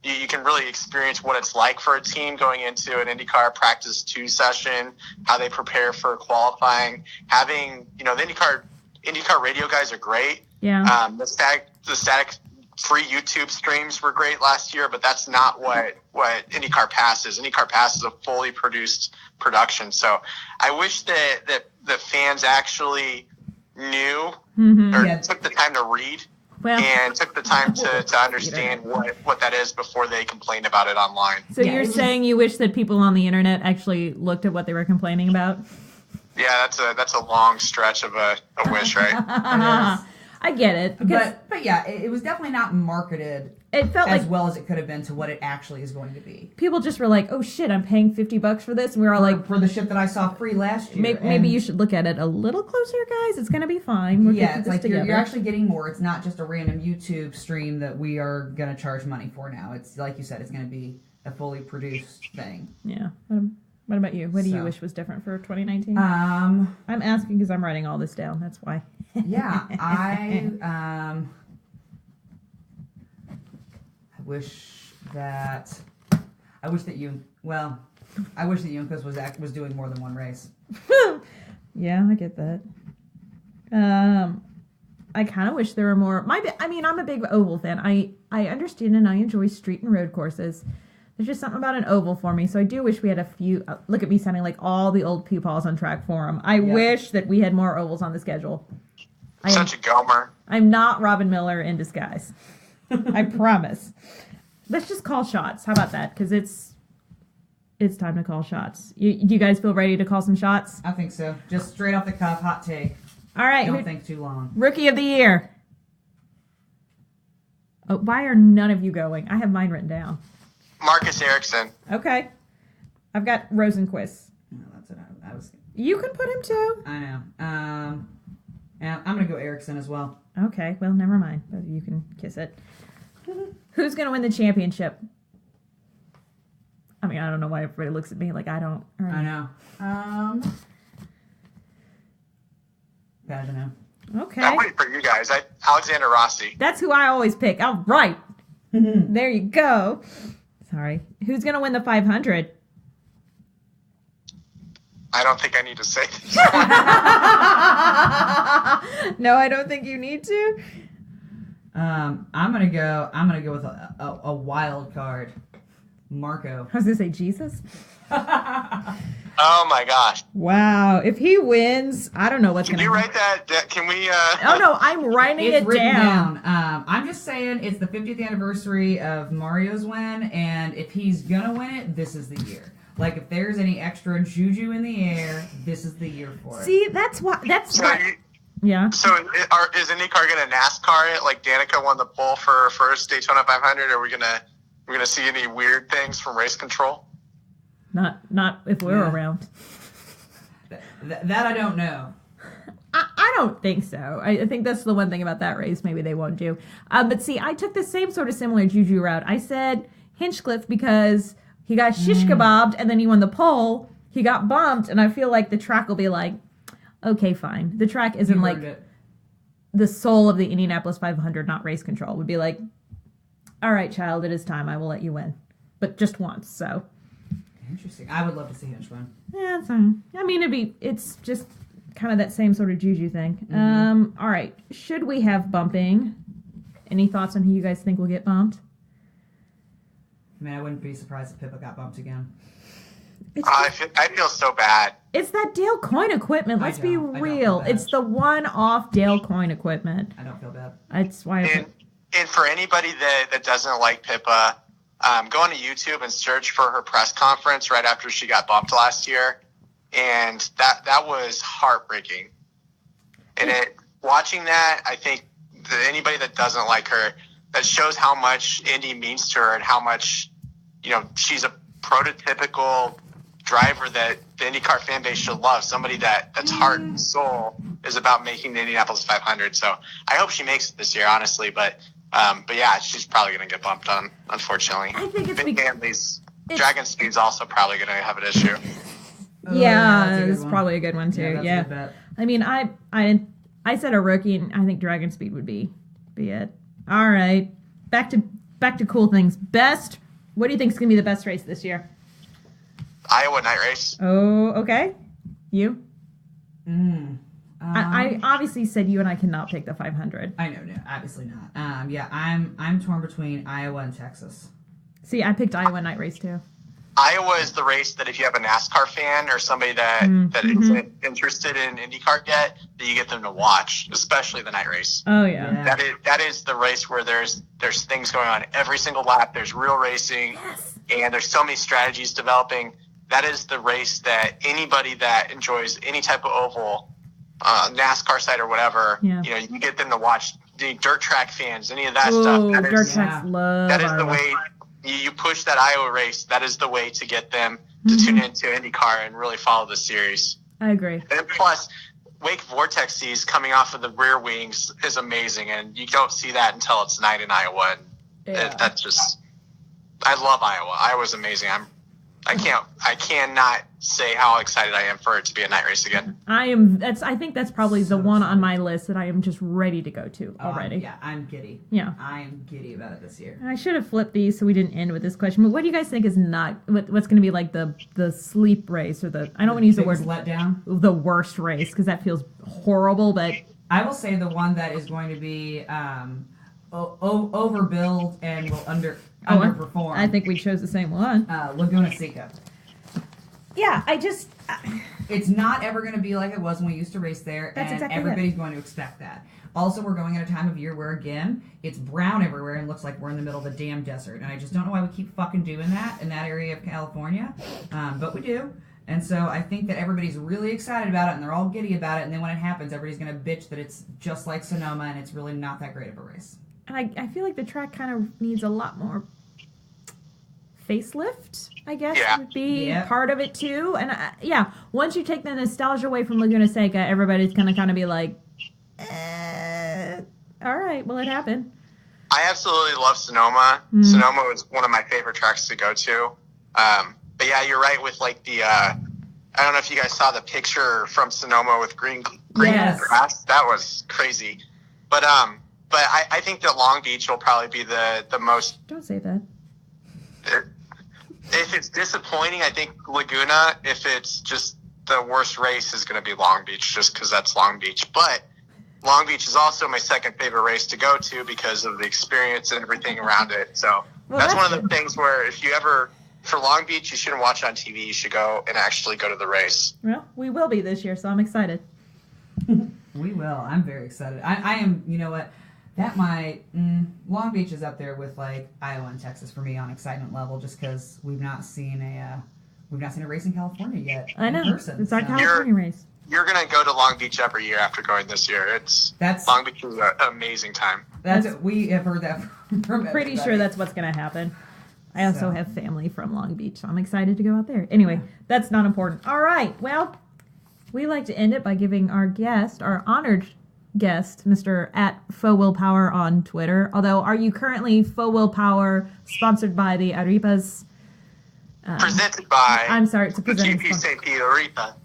Speaker 4: you can really experience what it's like for a team going into an IndyCar practice 2 session, how they prepare for qualifying. Having, the IndyCar radio guys are great.
Speaker 3: Yeah.
Speaker 4: The static free YouTube streams were great last year, but that's not what IndyCar Pass is. IndyCar Pass is a fully produced production. So I wish that the fans actually knew or took the time to read and took the time to understand what that is before they complained about it online.
Speaker 3: So you're saying you wish that people on the internet actually looked at what they were complaining about?
Speaker 4: Yeah, that's a long stretch of a wish, right?
Speaker 3: I get it.
Speaker 2: But yeah, it was definitely not marketed
Speaker 3: it felt
Speaker 2: as
Speaker 3: like
Speaker 2: well as it could have been to what it actually is going to be.
Speaker 3: people just were like, oh shit, I'm paying $50 for this. And we were all like,
Speaker 2: For the ship that I saw free last year.
Speaker 3: maybe you should look at it a little closer, guys. It's going to be fine. We're
Speaker 2: Yeah,
Speaker 3: getting
Speaker 2: it's
Speaker 3: this
Speaker 2: like
Speaker 3: together.
Speaker 2: you're actually getting more. It's not just a random YouTube stream that we are going to charge money for now. It's like you said, it's going to be a fully produced thing.
Speaker 3: Yeah. What about you? What do you
Speaker 2: So.
Speaker 3: wish was different for 2019?
Speaker 2: Um,
Speaker 3: I'm asking because I'm writing all this down. That's why.
Speaker 2: yeah, I wish that Juncos was doing more than one race.
Speaker 3: Yeah, I get that. I kind of wish there were more. I'm a big oval fan. I understand and I enjoy street and road courses. There's just something about an oval for me. So I do wish we had a few. Look at me sounding like all the old peepaws on track forum. I wish that we had more ovals on the schedule.
Speaker 4: Such a Gomer.
Speaker 3: I'm not Robin Miller in disguise. I promise. Let's just call shots. How about that? Because it's time to call shots. Do you guys feel ready to call some shots?
Speaker 2: I think so. Just straight off the cuff, hot take.
Speaker 3: All right.
Speaker 2: Don't think too long.
Speaker 3: Rookie of the year. Oh, why are none of you going? I have mine written down.
Speaker 4: Marcus Ericsson.
Speaker 3: Okay. I've got Rosenquist.
Speaker 2: No, that's what I was.
Speaker 3: You can put him too.
Speaker 2: I know. And I'm gonna go Erickson as well.
Speaker 3: Okay, well, never mind. Both of you can kiss it. Who's going to win the championship? I mean, I don't know why everybody looks at me like I don't.
Speaker 2: I know. I don't know.
Speaker 3: Okay.
Speaker 4: I'm waiting for you guys. Alexander Rossi.
Speaker 3: That's who I always pick. All right. There you go. Sorry. Who's going to win the 500?
Speaker 4: I don't think I need to say this.
Speaker 3: No, I don't think you need to.
Speaker 2: I'm gonna go with a wild card, Marco.
Speaker 3: I was going to say Jesus.
Speaker 4: Oh my gosh.
Speaker 3: Wow. If he wins, I don't know what's
Speaker 4: Can
Speaker 3: going to
Speaker 4: you write that? Can we?
Speaker 3: Oh, no, I'm writing
Speaker 2: It's
Speaker 3: it
Speaker 2: written
Speaker 3: down.
Speaker 2: down. I'm just saying it's the 50th anniversary of Mario's win, and if he's gonna win it, this is the year. Like, if there's any extra juju in the air, this is the year for it.
Speaker 3: See, that's why. Yeah.
Speaker 4: So is IndyCar going to NASCAR it like Danica won the pole for first Daytona 500? Or are we gonna see any weird things from race control?
Speaker 3: Not if we're around.
Speaker 2: That I don't know.
Speaker 3: I don't think so. I think that's the one thing about that race maybe they won't do. But see, I took the same sort of similar juju route. I said Hinchcliffe because he got shish kebabbed and then he won the pole. He got bumped, and I feel like the track will be like, okay, fine. The track isn't like the soul of the Indianapolis 500, not race control. Would be like, all right, child, it is time. I will let you win, but just once. So
Speaker 2: Interesting. I would love to see Hinch win.
Speaker 3: yeah, it's fine. I mean, it's just kind of that same sort of juju thing. All right, should we have bumping? Any thoughts on who you guys think will get bumped?
Speaker 2: I mean, I wouldn't be surprised if Pippa got bumped again.
Speaker 4: I feel so bad.
Speaker 3: It's that Dale Coyne equipment. Let's be
Speaker 2: I don't feel
Speaker 3: real.
Speaker 2: bad.
Speaker 3: It's the one-off Dale Coyne equipment.
Speaker 2: I don't feel bad.
Speaker 3: That's why.
Speaker 4: And for anybody that doesn't like Pippa, go on to YouTube and search for her press conference right after she got bumped last year, and that was heartbreaking. And watching that, I think that anybody that doesn't like her, that shows how much Indy means to her and how much, she's a prototypical driver that the IndyCar fan base should love. Somebody that's heart and soul is about making the Indianapolis 500. So I hope she makes it this year, honestly. But yeah, she's probably going to get bumped on, unfortunately.
Speaker 3: I think it's
Speaker 4: Hanley's Dragon Speed's also probably going to have an issue.
Speaker 3: Yeah, it's probably a good one too.
Speaker 2: That's a good bet.
Speaker 3: I mean, I said a rookie, and I think Dragon Speed would be it. All right, back to cool things. Best. What do you think is going to be the best race this year?
Speaker 4: Iowa night race.
Speaker 3: Oh, okay. You? I obviously said you and I cannot pick the 500.
Speaker 2: I know, no, obviously not. Yeah, I'm torn between Iowa and Texas.
Speaker 3: See, I picked Iowa night race too.
Speaker 4: Iowa is the race that if you have a NASCAR fan or somebody that isn't interested in IndyCar yet, that you get them to watch, especially the night race.
Speaker 3: Oh yeah.
Speaker 4: That is the race where there's things going on every single lap. There's real racing, and there's so many strategies developing. That is the race that anybody that enjoys any type of oval, NASCAR site or whatever, you get them to watch. The dirt track fans, any of that stuff.
Speaker 3: Dirt tracks love.
Speaker 4: That is the way. You push that Iowa race, that is the way to get them to tune into IndyCar and really follow the series.
Speaker 3: I agree.
Speaker 4: And plus, Wake Vortex seas coming off of the rear wings is amazing, and you don't see that until it's night in Iowa. And that's just, I love Iowa. Iowa's amazing. I cannot say how excited I am for it to be a night race again.
Speaker 3: I think that's probably the one on my list that I am just ready to go to already.
Speaker 2: Yeah, I'm giddy.
Speaker 3: Yeah.
Speaker 2: I'm giddy about it this year.
Speaker 3: I should have flipped these so we didn't end with this question. But what do you guys think is what's going to be like the sleep race or I don't want to use the word
Speaker 2: letdown?
Speaker 3: The worst race because that feels horrible, but
Speaker 2: I will say the one that is going to be overbuild and will underperform.
Speaker 3: I think we chose the same one.
Speaker 2: Laguna Seca.
Speaker 3: Yeah,
Speaker 2: It's not ever going to be like it was when we used to race there,
Speaker 3: That's
Speaker 2: and
Speaker 3: exactly
Speaker 2: everybody's going to expect that. Also, we're going at a time of year where, again, it's brown everywhere and looks like we're in the middle of a damn desert. And I just don't know why we keep fucking doing that in that area of California. But we do. And so I think that everybody's really excited about it, and they're all giddy about it. And then when it happens, everybody's going to bitch that it's just like Sonoma, and it's really not that great of a race.
Speaker 3: And I feel like the track kind of needs a lot more facelift, I guess, would be part of it too. And once you take the nostalgia away from Laguna Seca, everybody's going to kind of be like, all right, well, it happened.
Speaker 4: I absolutely love Sonoma. Sonoma was one of my favorite tracks to go to. But yeah, you're right with like the, I don't know if you guys saw the picture from Sonoma with green grass. That was crazy. But I think that Long Beach will probably be the most.
Speaker 3: Don't say that.
Speaker 4: If it's disappointing, I think Laguna. If it's just the worst race, is going to be Long Beach, just because that's Long Beach. But Long Beach is also my second favorite race to go to because of the experience and everything around it. So that's one of the things where if you ever, for Long Beach, you shouldn't watch it on TV. You should go and actually go to the race.
Speaker 3: Well, we will be this year, so I'm excited.
Speaker 2: We will. I'm very excited. I am, you know what? That might, Long Beach is up there with like Iowa and Texas for me on excitement level, just because we've not seen a race in California yet.
Speaker 3: I know.
Speaker 2: In person,
Speaker 3: it's our California race.
Speaker 4: You're going to go to Long Beach every year after going this year. Long Beach is an amazing time.
Speaker 2: We have heard that from
Speaker 3: pretty sure that's what's going to happen. I also have family from Long Beach, so I'm excited to go out there. Anyway, that's not important. All right. Well, we like to end it by giving our honored guest, Mr. @Faux Willpower on Twitter. Although, are you currently Faux Willpower sponsored by the Arepas?
Speaker 4: Presented by.
Speaker 3: I'm sorry, it's a presenting
Speaker 4: GP St. Pete Arepa.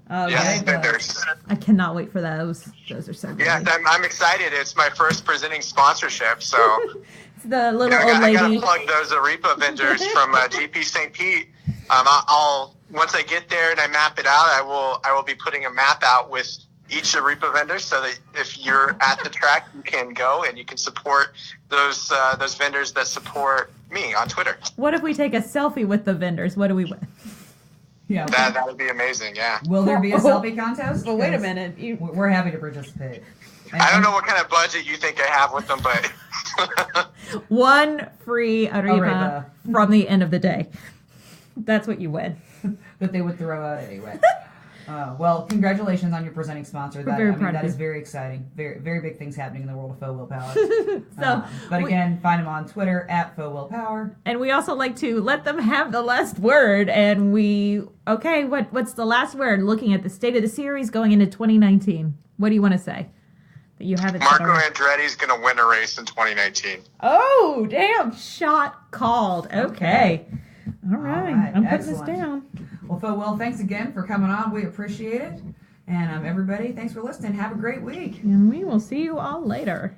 Speaker 3: Oh,
Speaker 4: yes, vendors.
Speaker 3: I cannot wait for those. Those are so good.
Speaker 4: Yeah, I'm excited. It's my first presenting sponsorship, so
Speaker 3: it's the little old
Speaker 4: I
Speaker 3: lady.
Speaker 4: gotta plug those Arepa vendors from GP St. Pete. I'll once I get there and I map it out, I will be putting a map out with each Arepa vendor, so that if you're at the track, you can go and you can support those vendors that support me on Twitter.
Speaker 3: What if we take a selfie with the vendors? What do we win?
Speaker 2: Yeah,
Speaker 4: that would be amazing. Yeah.
Speaker 2: Will there be a selfie contest?
Speaker 3: Well, wait a minute.
Speaker 2: We're happy to participate.
Speaker 4: I don't know what kind of budget you think I have with them, but
Speaker 3: one free Arepa from the end of the day. That's what you win.
Speaker 2: That they would throw out anyway. Well, congratulations on your presenting sponsor.
Speaker 3: We're very proud of
Speaker 2: that
Speaker 3: you.
Speaker 2: is very exciting. Very, very big things happening in the world of faux willpower.
Speaker 3: So,
Speaker 2: but again, find them on Twitter at faux willpower.
Speaker 3: and we also like to let them have the last word. And what's the last word? Looking at the state of the series going into 2019, what do you want to say? That you haven't said
Speaker 4: Marco
Speaker 3: already?
Speaker 4: Andretti's going to win a race in 2019.
Speaker 3: Oh, damn! Shot called. Okay. All right.
Speaker 2: right,
Speaker 3: I'm putting
Speaker 2: excellent.
Speaker 3: this down.
Speaker 2: Well, Faux Will, thanks again for coming on. We appreciate it. And everybody, thanks for listening. Have a great week.
Speaker 3: And we will see you all later.